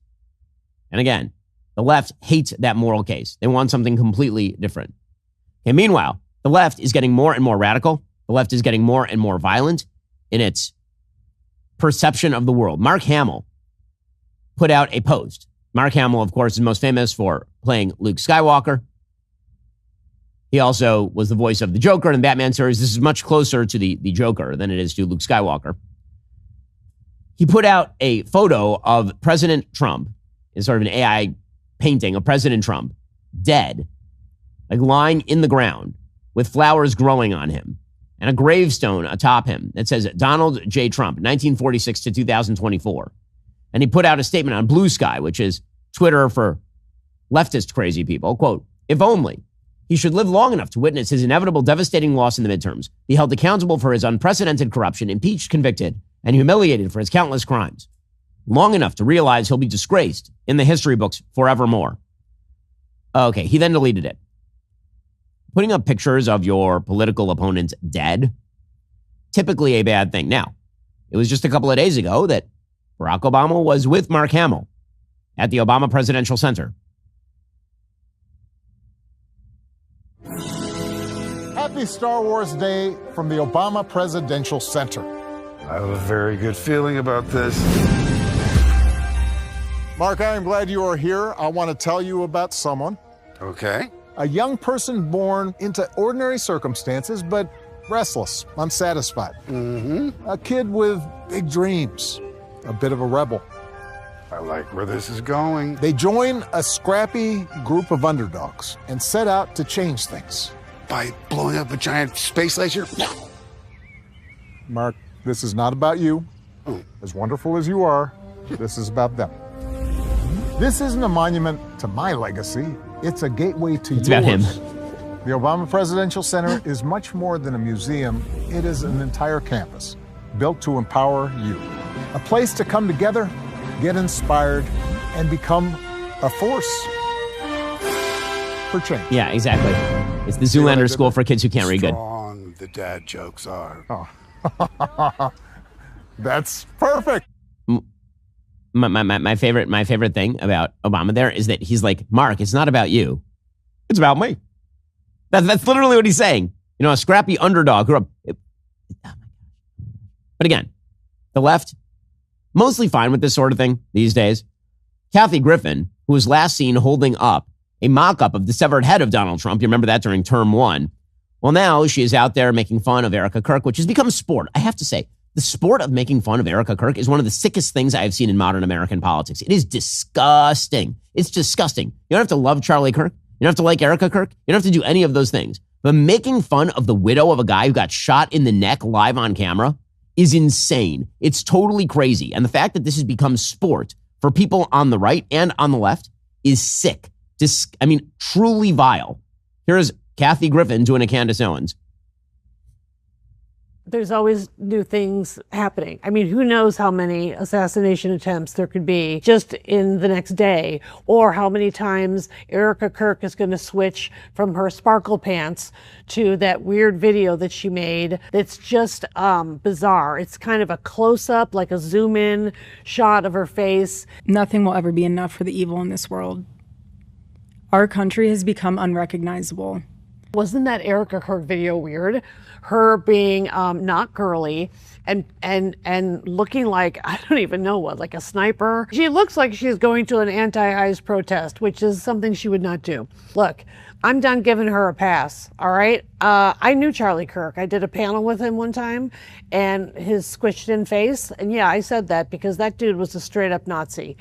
And again, the left hates that moral case. They want something completely different. Okay, meanwhile, the left is getting more and more radical. The left is getting more and more violent in its perception of the world. Mark Hamill put out a post. Mark Hamill, of course, is most famous for playing Luke Skywalker. He also was the voice of the Joker in the Batman series. This is much closer to the Joker than it is to Luke Skywalker. He put out a photo of President Trump, in sort of an AI painting of President Trump, dead, like lying in the ground with flowers growing on him and a gravestone atop him that says Donald J. Trump, 1946 to 2024. And he put out a statement on Blue Sky, which is Twitter for leftist crazy people. Quote, "If only he should live long enough to witness his inevitable devastating loss in the midterms, be held accountable for his unprecedented corruption, impeached, convicted, and humiliated for his countless crimes. Long enough to realize he'll be disgraced in the history books forevermore." Okay, he then deleted it. Putting up pictures of your political opponents dead, typically a bad thing. Now, it was just a couple of days ago that Barack Obama was with Mark Hamill at the Obama Presidential Center. Happy Star Wars Day from the Obama Presidential Center. I have a very good feeling about this. Mark, I am glad you are here. I want to tell you about someone. Okay. A young person born into ordinary circumstances, but restless, unsatisfied. A kid with big dreams, a bit of a rebel. I like where this is going. They join a scrappy group of underdogs and set out to change things. By blowing up a giant space laser? Mark, this is not about you. As wonderful as you are, this is about them. This isn't a monument to my legacy. It's a gateway to yours. It's about him. The Obama Presidential Center is much more than a museum. It is an entire campus built to empower you. A place to come together, get inspired, and become a force for change. Yeah, exactly. It's the Zoolander school for kids who can't read good. Strong the dad jokes are. Oh. That's perfect. My favorite thing about Obama there is that he's like, Mark, it's not about you. It's about me. That's literally what he's saying. You know, a scrappy underdog grew up. But again, the left, mostly fine with this sort of thing these days. Kathy Griffin, who was last seen holding up a mock-up of the severed head of Donald Trump. You remember that during term 1. Well, now she is out there making fun of Erica Kirk, which has become sport. I have to say, the sport of making fun of Erica Kirk is one of the sickest things I have seen in modern American politics. It is disgusting. It's disgusting. You don't have to love Charlie Kirk. You don't have to like Erica Kirk. You don't have to do any of those things. But making fun of the widow of a guy who got shot in the neck live on camera is insane. It's totally crazy. And the fact that this has become sport for people on the right and on the left is sick. Truly vile. Here's Kathy Griffin doing a Candace Owens. There's always new things happening. I mean, who knows how many assassination attempts there could be just in the next day, or how many times Erica Kirk is going to switch from her sparkle pants to that weird video that she made that's just bizarre. It's kind of a close-up, like a zoom-in shot of her face. Nothing will ever be enough for the evil in this world. Our country has become unrecognizable. Wasn't that Erica Kirk video weird? Her being not girly and looking like, I don't even know what, like a sniper. She looks like she's going to an anti-ICE protest, which is something she would not do. Look, I'm done giving her a pass, all right? I knew Charlie Kirk. I did a panel with him one time, and his squished in face, and yeah, I said that because that dude was a straight up Nazi.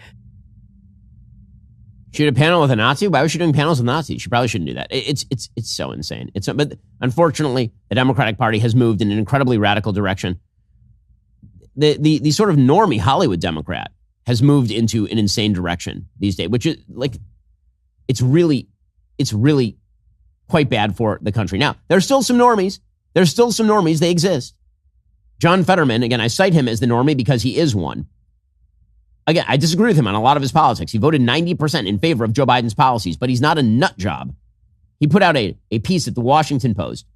She did a panel with a Nazi? Why was she doing panels with Nazis? She probably shouldn't do that. It's so insane. But unfortunately, the Democratic Party has moved in an incredibly radical direction. The sort of normie Hollywood Democrat has moved into an insane direction these days, which is like, it's really quite bad for the country. Now, there's still some normies. They exist. John Fetterman, again, I cite him as the normie because he is one. Again, I disagree with him on a lot of his politics. He voted 90% in favor of Joe Biden's policies, but he's not a nut job. He put out a piece at the Washington Post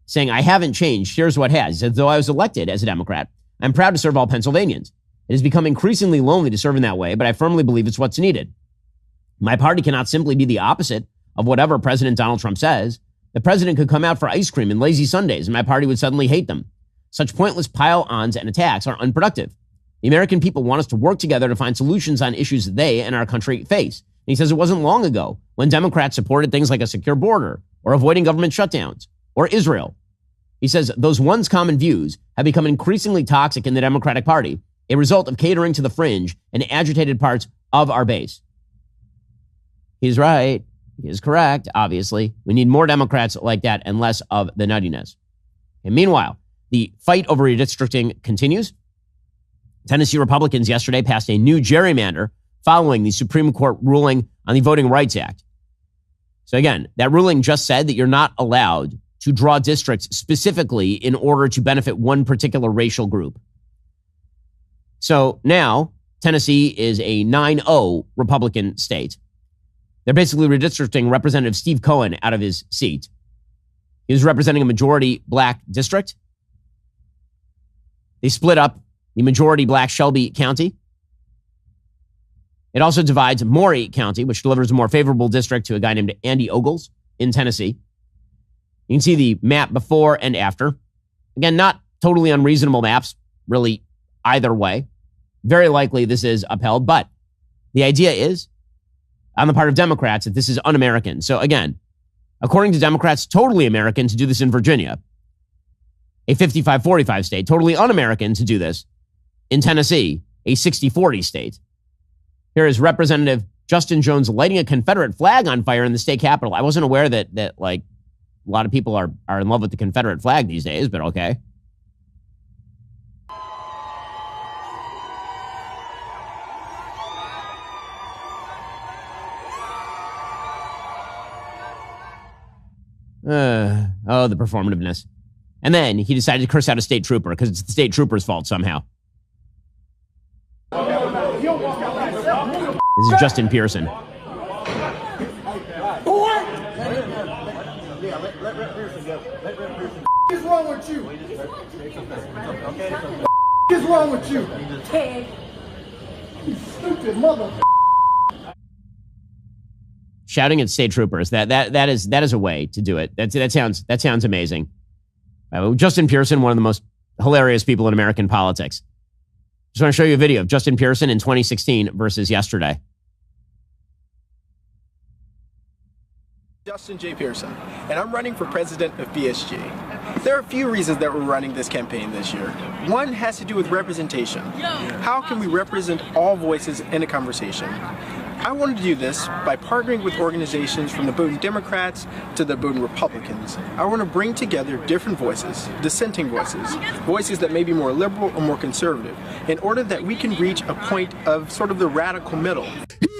saying, I haven't changed. Here's what has. He said, though I was elected as a Democrat, I'm proud to serve all Pennsylvanians. It has become increasingly lonely to serve in that way, but I firmly believe it's what's needed. My party cannot simply be the opposite of whatever President Donald Trump says. The president could come out for ice cream and lazy Sundays, and my party would suddenly hate them. Such pointless pile-ons and attacks are unproductive. The American people want us to work together to find solutions on issues that they and our country face. And he says it wasn't long ago when Democrats supported things like a secure border or avoiding government shutdowns or Israel. He says those once common views have become increasingly toxic in the Democratic Party, a result of catering to the fringe and agitated parts of our base. He's right. He is correct, obviously. We need more Democrats like that and less of the nuttiness. And meanwhile, the fight over redistricting continues. Tennessee Republicans yesterday passed a new gerrymander following the Supreme Court ruling on the Voting Rights Act. So again, that ruling just said that you're not allowed to draw districts specifically in order to benefit one particular racial group. So now Tennessee is a 9-0 Republican state. They're basically redistricting Representative Steve Cohen out of his seat. He was representing a majority black district. They split up the majority black Shelby County. It also divides Maury County, which delivers a more favorable district to a guy named Andy Ogles in Tennessee. You can see the map before and after. Again, not totally unreasonable maps, really, either way. Very likely this is upheld, but the idea is, on the part of Democrats, that this is un-American. So again, according to Democrats, totally American to do this in Virginia, a 55-45 state, totally un-American to do this in Tennessee, a 60-40 state. Here is Representative Justin Jones lighting a Confederate flag on fire in the state capitol. I wasn't aware that like a lot of people are in love with the Confederate flag these days, but okay. The performativeness. And then he decided to curse out a state trooper because it's the state trooper's fault somehow. This is Justin Pearson. What is wrong with you? What is wrong with you? You stupid mother. Shouting at state troopers. That is a way to do it. That sounds amazing. Justin Pearson, one of the most hilarious people in American politics. Just want to show you a video of Justin Pearson in 2016 versus yesterday. Justin J. Pearson, and I'm running for president of BSG. There are a few reasons that we're running this campaign this year. One has to do with representation. How can we represent all voices in a conversation? I wanted to do this by partnering with organizations from the Bowdoin Democrats to the Bowdoin Republicans. I want to bring together different voices, dissenting voices, voices that may be more liberal or more conservative, in order that we can reach a point of sort of the radical middle.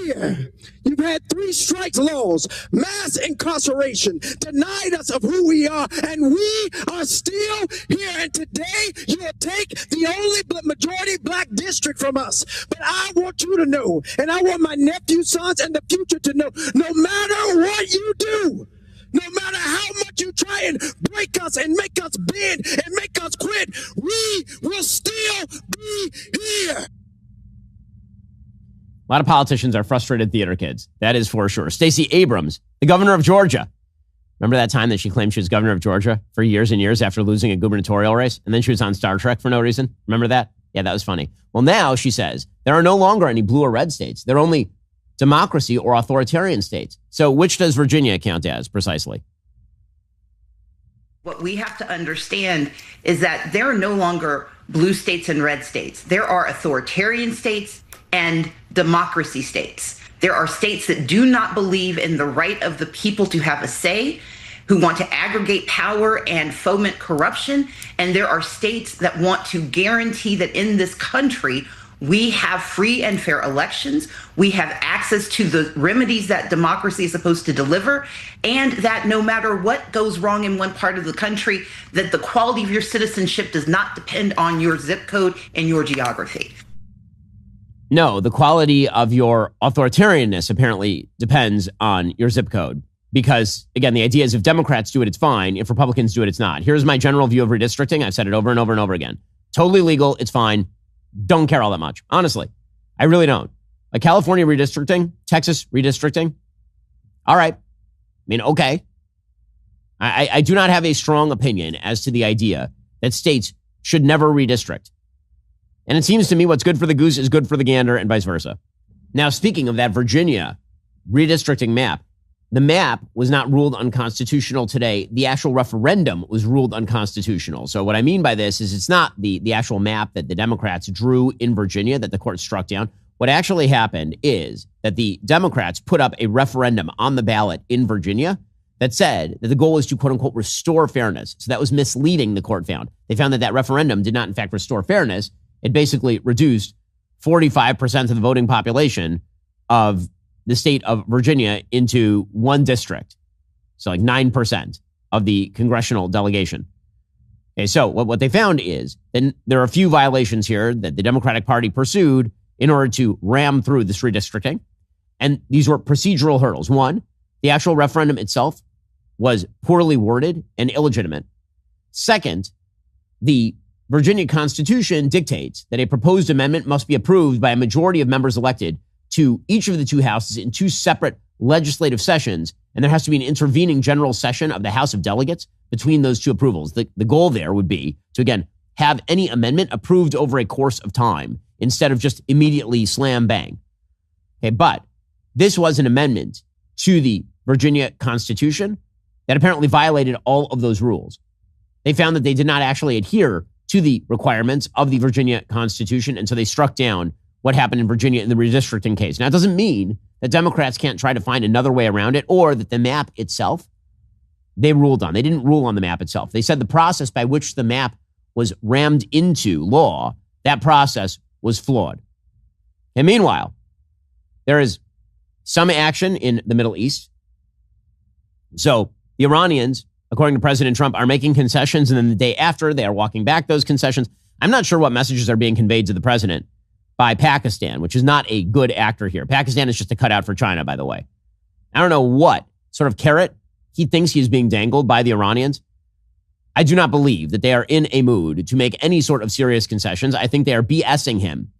Here, you've had 3 strikes laws, mass incarceration, denied us of who we are, and we are still here. And today, you'll take the only majority black district from us. But I want you to know, and I want my nephew, sons, and the future to know, no matter what you do, no matter how much you try and break us and make us bend and make us quit, we will still be here. A lot of politicians are frustrated theater kids. That is for sure. Stacey Abrams, the governor of Georgia. Remember that time that she claimed she was governor of Georgia for years and years after losing a gubernatorial race? And then she was on Star Trek for no reason. Remember that? Yeah, that was funny. Well, now she says there are no longer any blue or red states. There are only democracy or authoritarian states. So which does Virginia count as precisely? What we have to understand is that there are no longer blue states and red states. There are authoritarian states and democracy states. There are states that do not believe in the right of the people to have a say, who want to aggregate power and foment corruption. And there are states that want to guarantee that in this country, we have free and fair elections, we have access to the remedies that democracy is supposed to deliver, and that no matter what goes wrong in one part of the country, that the quality of your citizenship does not depend on your zip code and your geography. No, the quality of your authoritarianness apparently depends on your zip code. Because, again, the idea is if Democrats do it, it's fine. If Republicans do it, it's not. Here's my general view of redistricting. I've said it over and over and over again. Totally legal. It's fine. Don't care all that much. Honestly, I really don't. Like California redistricting, Texas redistricting. All right. I mean, okay. I do not have a strong opinion as to the idea that states should never redistrict. And it seems to me what's good for the goose is good for the gander and vice versa. Now, speaking of that Virginia redistricting map, the map was not ruled unconstitutional today. The actual referendum was ruled unconstitutional. So what I mean by this is it's not the actual map that the Democrats drew in Virginia that the court struck down. What actually happened is that the Democrats put up a referendum on the ballot in Virginia that said that the goal was to, quote unquote, restore fairness. So that was misleading, the court found. They found that that referendum did not, in fact, restore fairness. It basically reduced 45% of the voting population of the state of Virginia into one district. So like 9% of the congressional delegation. Okay, so what they found is then there are a few violations here that the Democratic Party pursued in order to ram through this redistricting. And these were procedural hurdles. One, the actual referendum itself was poorly worded and illegitimate. Second, the Virginia Constitution dictates that a proposed amendment must be approved by a majority of members elected to each of the two houses in two separate legislative sessions, and there has to be an intervening general session of the House of Delegates between those two approvals. The goal there would be to, again, have any amendment approved over a course of time instead of just immediately slam bang. Okay, but this was an amendment to the Virginia Constitution that apparently violated all of those rules. They found that they did not actually adhere to the requirements of the Virginia Constitution, and so they struck down what happened in Virginia in the redistricting case. Now, it doesn't mean that Democrats can't try to find another way around it, or that the map itself they ruled on. They didn't rule on the map itself. They said the process by which the map was rammed into law, that process was flawed. And meanwhile, there is some action in the Middle East. So the Iranians, according to President Trump, are making concessions, and then the day after, they are walking back those concessions. I'm not sure what messages are being conveyed to the president by Pakistan, which is not a good actor here. Pakistan is just a cutout for China, by the way. I don't know what sort of carrot he thinks he is being dangled by the Iranians. I do not believe that they are in a mood to make any sort of serious concessions. I think they are BSing him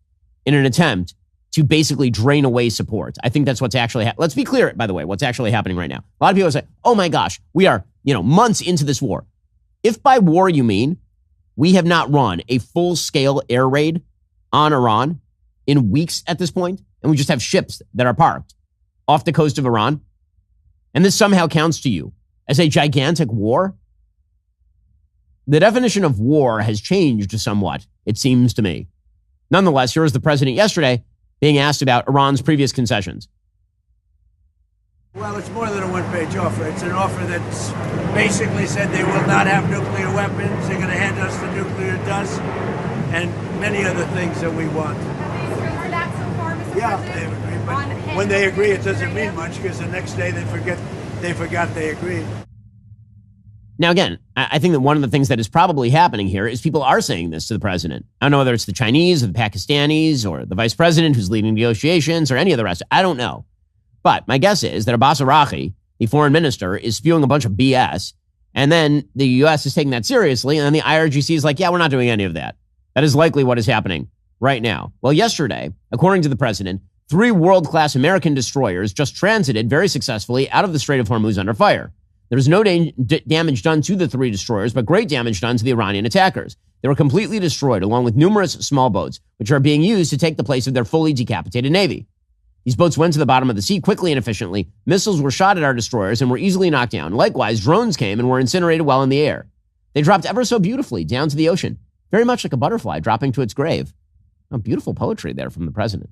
in an attempt to basically drain away support. I think that's what's actually let's be clear, by the way, what's actually happening right now. A lot of people say, oh my gosh, we are, months into this war. If by war you mean we have not run a full-scale air raid on Iran in weeks at this point, and we just have ships that are parked off the coast of Iran, and this somehow counts to you as a gigantic war, the definition of war has changed somewhat, it seems to me. Nonetheless, here was the president yesterday being asked about Iran's previous concessions. Well, it's more than a one-page offer. It's an offer that's basically said they will not have nuclear weapons. They're going to hand us the nuclear dust and many other things that we want. Are that so far, Mr. Yeah, President? they agree. But when they agree, it doesn't mean much because the next day they forgot they agreed. Now, again, I think that one of the things that is probably happening here is people are saying this to the president. I don't know whether it's the Chinese or the Pakistanis or the vice president who's leading negotiations or any of the rest. I don't know. But my guess is that Abbas Araghchi, the foreign minister, is spewing a bunch of BS. And then the U.S. is taking that seriously. And then the IRGC is like, yeah, we're not doing any of that. That is likely what is happening right now. Well, yesterday, according to the president, 3 world-class American destroyers just transited very successfully out of the Strait of Hormuz under fire. There was no damage done to the 3 destroyers, but great damage done to the Iranian attackers. They were completely destroyed, along with numerous small boats, which are being used to take the place of their fully decapitated navy. These boats went to the bottom of the sea quickly and efficiently. Missiles were shot at our destroyers and were easily knocked down. Likewise, drones came and were incinerated while in the air. They dropped ever so beautifully down to the ocean, very much like a butterfly dropping to its grave. Oh, beautiful poetry there from the president.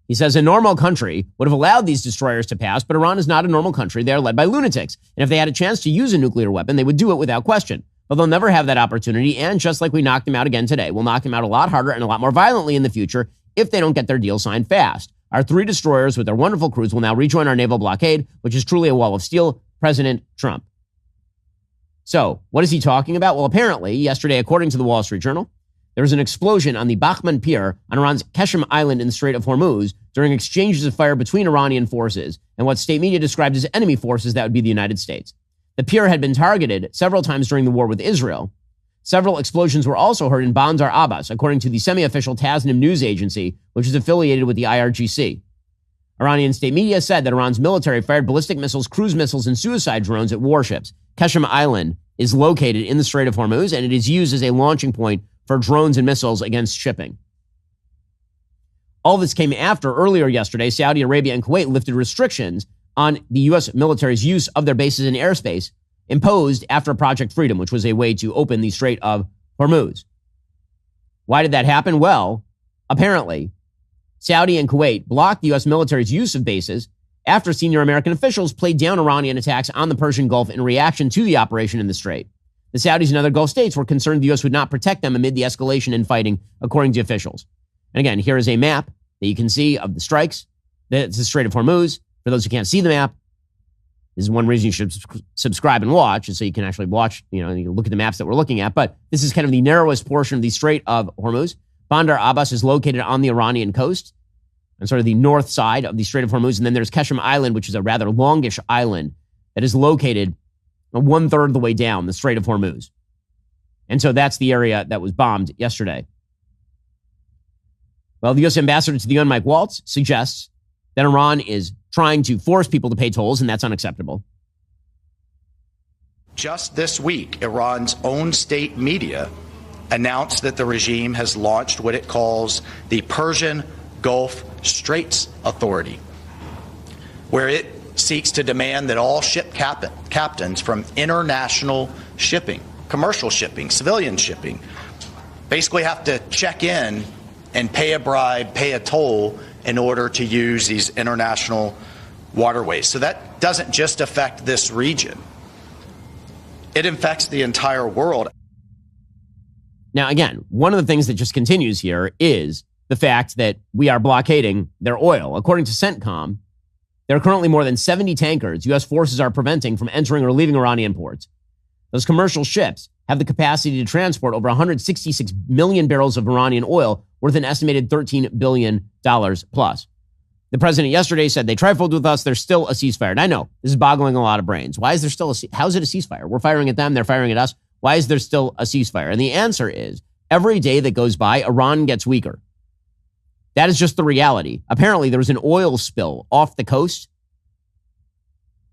He says a normal country would have allowed these destroyers to pass, but Iran is not a normal country. They are led by lunatics. And if they had a chance to use a nuclear weapon, they would do it without question. But they'll never have that opportunity. And just like we knocked them out again today, we'll knock them out a lot harder and a lot more violently in the future if they don't get their deal signed fast. Our 3 destroyers with their wonderful crews will now rejoin our naval blockade, which is truly a wall of steel. President Trump. So what is he talking about? Well, apparently yesterday, according to the Wall Street Journal, there was an explosion on the Bakhman Pier on Iran's Qeshm Island in the Strait of Hormuz during exchanges of fire between Iranian forces and what state media described as enemy forces, that would be the United States. The pier had been targeted several times during the war with Israel. Several explosions were also heard in Bandar Abbas, according to the semi-official Tasnim news agency, which is affiliated with the IRGC. Iranian state media said that Iran's military fired ballistic missiles, cruise missiles, and suicide drones at warships. Qeshm Island is located in the Strait of Hormuz, and it is used as a launching point for drones and missiles against shipping. All this came after earlier yesterday, Saudi Arabia and Kuwait lifted restrictions on the U.S. military's use of their bases in airspace imposed after Project Freedom, which was a way to open the Strait of Hormuz. Why did that happen? Well, apparently, Saudi and Kuwait blocked the U.S. military's use of bases after senior American officials played down Iranian attacks on the Persian Gulf in reaction to the operation in the Strait. The Saudis and other Gulf states were concerned the U.S. would not protect them amid the escalation in fighting, according to officials. And again, here is a map that you can see of the strikes. It's the Strait of Hormuz. For those who can't see the map, this is one reason you should subscribe and watch, is so you can actually watch, you look at the maps that we're looking at. But this is kind of the narrowest portion of the Strait of Hormuz. Bandar Abbas is located on the Iranian coast and sort of the north side of the Strait of Hormuz. And then there's Qeshm Island, which is a rather longish island that is located 1/3 of the way down the Strait of Hormuz. And so that's the area that was bombed yesterday. Well, the U.S. ambassador to the UN, Mike Waltz, suggests that Iran is trying to force people to pay tolls, and that's unacceptable. Just this week, Iran's own state media announced that the regime has launched what it calls the Persian Gulf Straits Authority, where it seeks to demand that all ship captains from international shipping, commercial shipping, civilian shipping, basically have to check in and pay a bribe, pay a toll in order to use these international waterways. So that doesn't just affect this region. It affects the entire world. Now, again, one of the things that just continues here is the fact that we are blockading their oil. According to CENTCOM, there are currently more than 70 tankers U.S. forces are preventing from entering or leaving Iranian ports. Those commercial ships have the capacity to transport over 166 million barrels of Iranian oil worth an estimated $13 billion plus. The president yesterday said they trifled with us. There's still a ceasefire. And I know this is boggling a lot of brains. Why is there still how is it a ceasefire? We're firing at them. They're firing at us. Why is there still a ceasefire? And the answer is every day that goes by, Iran gets weaker. That is just the reality. Apparently, there was an oil spill off the coast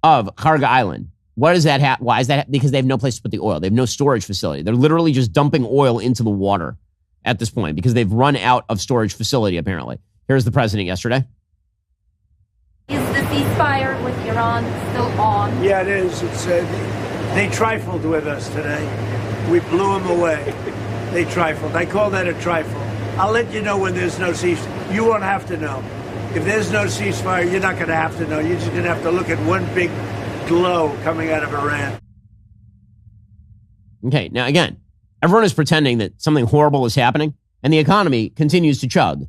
of Kharga Island. What does that why is that? Because they have no place to put the oil. They have no storage facility. They're literally just dumping oil into the water at this point because they've run out of storage facility, apparently. Here's the president yesterday. Is the ceasefire with Iran still on? Yeah, it is. It's they trifled with us today. We blew them away. They trifled. I call that a trifle. I'll let you know when there's no ceasefire. You won't have to know. If there's no ceasefire, you're not going to have to know. You're just going to have to look at one big glow coming out of Iran. Okay, now again, everyone is pretending that something horrible is happening, and the economy continues to chug.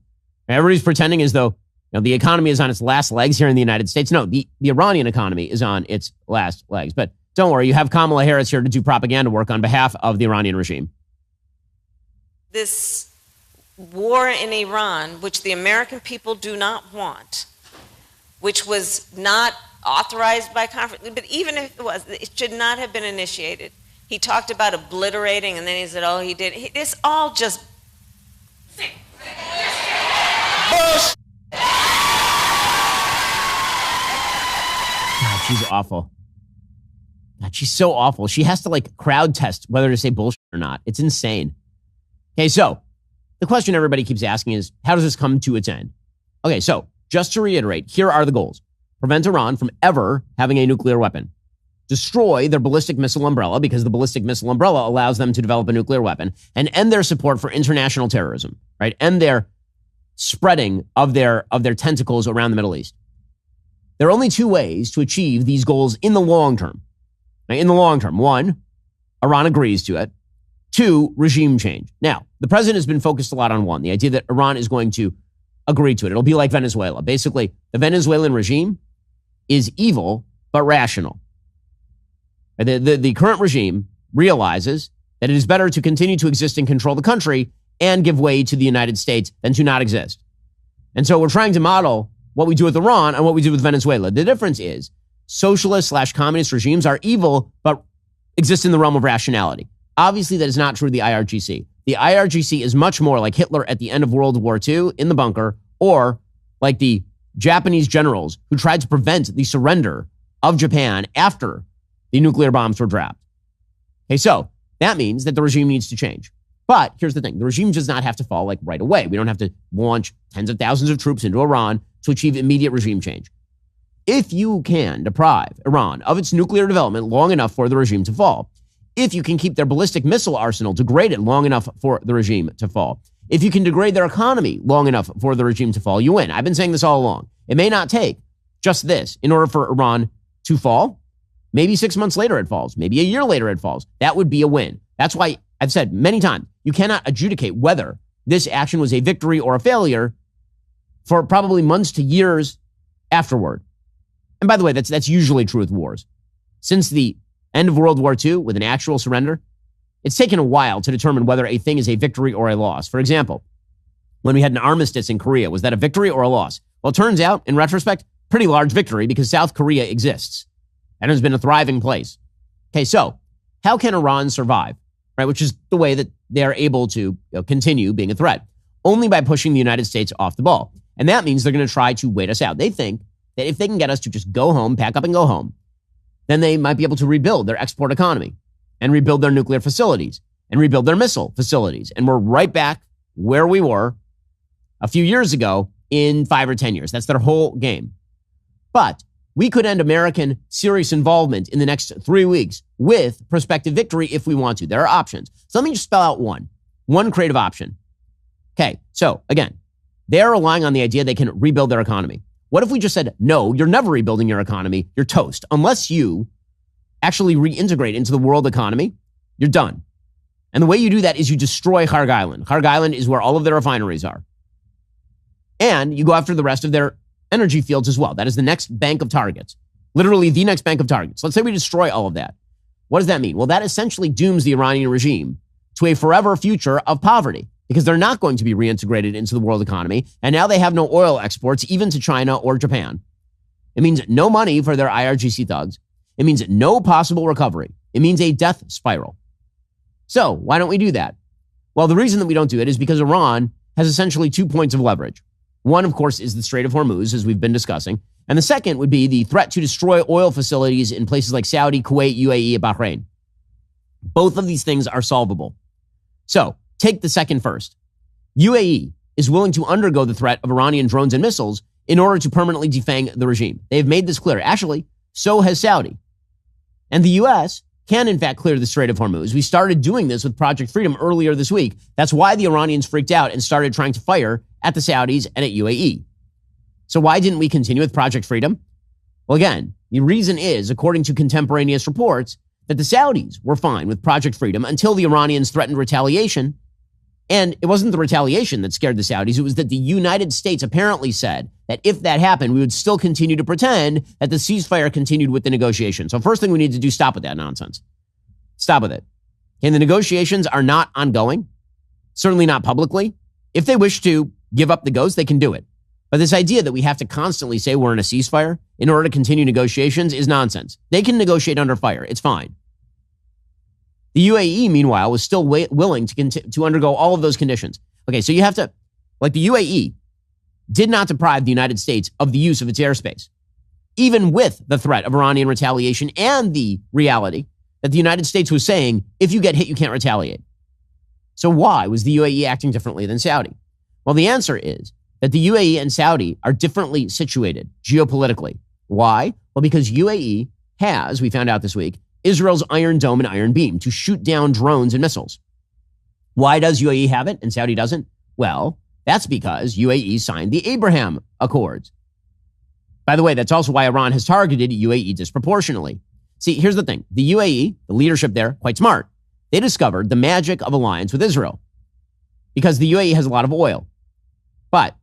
Everybody's pretending as though the economy is on its last legs here in the United States. No, the Iranian economy is on its last legs. But don't worry, you have Kamala Harris here to do propaganda work on behalf of the Iranian regime. This war in Iran, which the American people do not want, which was not authorized by conference, but even if it was, it should not have been initiated. He talked about obliterating, and then he said, oh, he did. It's all just bullshit. God, she's awful. God, she's so awful. She has to crowd test whether to say bullshit or not. It's insane. Okay, so the question everybody keeps asking is, how does this come to its end? Okay, so just to reiterate, here are the goals. Prevent Iran from ever having a nuclear weapon. Destroy their ballistic missile umbrella, because the ballistic missile umbrella allows them to develop a nuclear weapon, and end their support for international terrorism, right? End their spreading of their tentacles around the Middle East. There are only two ways to achieve these goals in the long term. Now, in the long term, one, Iran agrees to it. Two, regime change. Now, the president has been focused a lot on one, the idea that Iran is going to agree to it. It'll be like Venezuela. Basically, the Venezuelan regime is evil, but rational. The current regime realizes that it is better to continue to exist and control the country and give way to the United States than to not exist. And so we're trying to model what we do with Iran and what we do with Venezuela. The difference is socialist/communist regimes are evil, but exist in the realm of rationality. Obviously, that is not true of the IRGC. The IRGC is much more like Hitler at the end of World War II in the bunker, or like the Japanese generals who tried to prevent the surrender of Japan after the nuclear bombs were dropped. Okay, so that means that the regime needs to change. But here's the thing. The regime does not have to fall right away. We don't have to launch tens of thousands of troops into Iran to achieve immediate regime change. If you can deprive Iran of its nuclear development long enough for the regime to fall, if you can keep their ballistic missile arsenal degraded long enough for the regime to fall, if you can degrade their economy long enough for the regime to fall, you win. I've been saying this all along. It may not take just this in order for Iran to fall. Maybe 6 months later it falls. Maybe a year later it falls. That would be a win. That's why I've said many times, you cannot adjudicate whether this action was a victory or a failure for probably months to years afterward. And by the way, that's usually true with wars. Since the end of World War II, with an actual surrender, it's taken a while to determine whether a thing is a victory or a loss. For example, when we had an armistice in Korea, was that a victory or a loss? Well, it turns out, in retrospect, pretty large victory, because South Korea exists and has been a thriving place. Okay, so how can Iran survive, right? Which is the way that they're able to continue being a threat. Only by pushing the United States off the ball. And that means they're going to try to wait us out. They think that if they can get us to just go home, pack up and go home, then they might be able to rebuild their export economy and rebuild their nuclear facilities and rebuild their missile facilities. And we're right back where we were a few years ago in 5 or 10 years. That's their whole game. But we could end American serious involvement in the next 3 weeks with prospective victory if we want to. There are options. So let me just spell out one creative option. Okay, so again, they're relying on the idea they can rebuild their economy. What if we just said, no, you're never rebuilding your economy. You're toast. Unless you actually reintegrate into the world economy, you're done. And the way you do that is you destroy Kharg Island. Kharg Island is where all of their refineries are. And you go after the rest of their energy fields as well. That is the next bank of targets. Literally the next bank of targets. Let's say we destroy all of that. What does that mean? Well, that essentially dooms the Iranian regime to a forever future of poverty because they're not going to be reintegrated into the world economy. And now they have no oil exports, even to China or Japan. It means no money for their IRGC thugs. It means no possible recovery. It means a death spiral. So why don't we do that? Well, the reason that we don't do it is because Iran has essentially 2 points of leverage. One, of course, is the Strait of Hormuz, as we've been discussing. And the second would be the threat to destroy oil facilities in places like Saudi, Kuwait, UAE, and Bahrain. Both of these things are solvable. So take the second first. UAE is willing to undergo the threat of Iranian drones and missiles in order to permanently defang the regime. They have made this clear. Actually, so has Saudi. And the U.S. can, in fact, clear the Strait of Hormuz. We started doing this with Project Freedom earlier this week. That's why the Iranians freaked out and started trying to fire at the Saudis and at UAE. So why didn't we continue with Project Freedom? Well, again, the reason is, according to contemporaneous reports, that the Saudis were fine with Project Freedom until the Iranians threatened retaliation. And it wasn't the retaliation that scared the Saudis. It was that the United States apparently said that if that happened, we would still continue to pretend that the ceasefire continued with the negotiation. So first thing we need to do, stop with that nonsense. Stop with it. And the negotiations are not ongoing, certainly not publicly. If they wish to give up the ghost, they can do it. But this idea that we have to constantly say we're in a ceasefire in order to continue negotiations is nonsense. They can negotiate under fire. It's fine. The UAE, meanwhile, was still willing to undergo all of those conditions. Okay, so you have to, like the UAE did not deprive the United States of the use of its airspace, even with the threat of Iranian retaliation and the reality that the United States was saying, if you get hit, you can't retaliate. So why was the UAE acting differently than Saudi? Well, the answer is that the UAE and Saudi are differently situated geopolitically. Why? Well, because UAE has, we found out this week, Israel's Iron Dome and Iron Beam to shoot down drones and missiles. Why does UAE have it and Saudi doesn't? Well, that's because UAE signed the Abraham Accords. By the way, that's also why Iran has targeted UAE disproportionately. See, here's the thing. The UAE, the leadership there, quite smart. They discovered the magic of alliance with Israel because the UAE has a lot of oil. But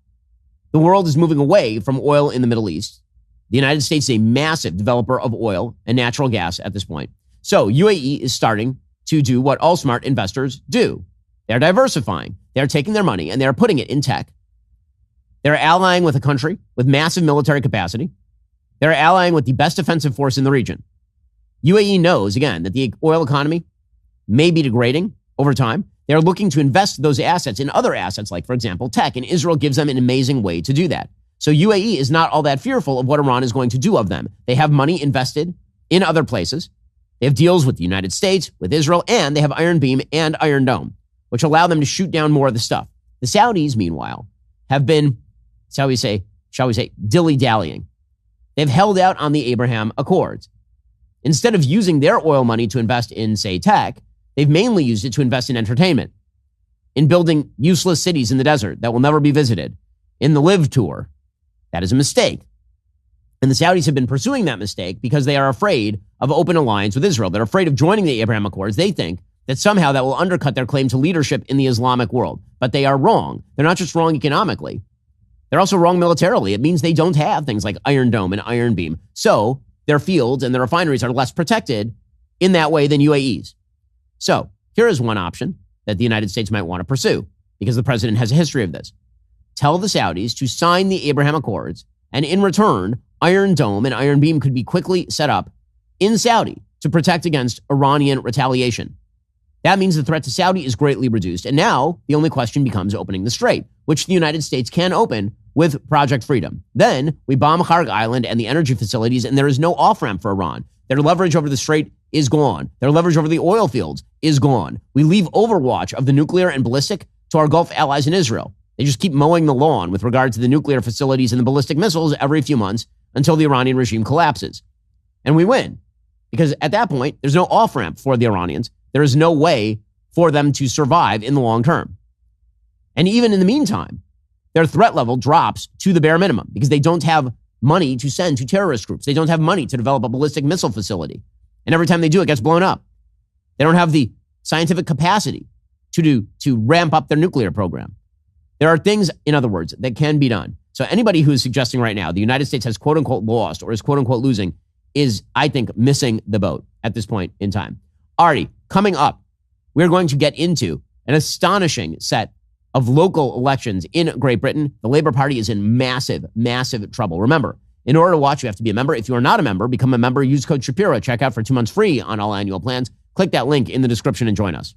the world is moving away from oil in the Middle East. The United States is a massive developer of oil and natural gas at this point. So UAE is starting to do what all smart investors do. They're diversifying. They're taking their money and they're putting it in tech. They're allying with a country with massive military capacity. They're allying with the best defensive force in the region. UAE knows, again, that the oil economy may be degrading over time. They're looking to invest those assets in other assets, like, for example, tech, and Israel gives them an amazing way to do that. So UAE is not all that fearful of what Iran is going to do of them. They have money invested in other places. They have deals with the United States, with Israel, and they have Iron Beam and Iron Dome, which allow them to shoot down more of the stuff. The Saudis, meanwhile, have been, shall we say, dilly-dallying. They've held out on the Abraham Accords. Instead of using their oil money to invest in, say, tech, they've mainly used it to invest in entertainment, in building useless cities in the desert that will never be visited, in the Live Tour. That is a mistake. And the Saudis have been pursuing that mistake because they are afraid of open alliance with Israel. They're afraid of joining the Abraham Accords. They think that somehow that will undercut their claim to leadership in the Islamic world. But they are wrong. They're not just wrong economically. They're also wrong militarily. It means they don't have things like Iron Dome and Iron Beam. So their fields and their refineries are less protected in that way than UAE's. So here is one option that the United States might want to pursue because the president has a history of this. Tell the Saudis to sign the Abraham Accords, and in return, Iron Dome and Iron Beam could be quickly set up in Saudi to protect against Iranian retaliation. That means the threat to Saudi is greatly reduced. And now the only question becomes opening the strait, which the United States can open with Project Freedom. Then we bomb Kharg Island and the energy facilities, and there is no off-ramp for Iran. Their leverage over the strait is gone. Their leverage over the oil fields is gone. We leave overwatch of the nuclear and ballistic to our Gulf allies in Israel. They just keep mowing the lawn with regard to the nuclear facilities and the ballistic missiles every few months until the Iranian regime collapses. And we win. Because at that point, there's no off-ramp for the Iranians. There is no way for them to survive in the long term. And even in the meantime, their threat level drops to the bare minimum because they don't have money to send to terrorist groups. They don't have money to develop a ballistic missile facility. And every time they do, it gets blown up. They don't have the scientific capacity to ramp up their nuclear program. There are things, in other words, that can be done. So anybody who is suggesting right now the United States has quote unquote lost or is quote unquote losing is, I think, missing the boat at this point in time. Artie, coming up, we're going to get into an astonishing set of local elections in Great Britain. The Labour Party is in massive, massive trouble. Remember, in order to watch, you have to be a member. If you are not a member, become a member. Use code Shapiro. Check out for 2 months free on all annual plans. Click that link in the description and join us.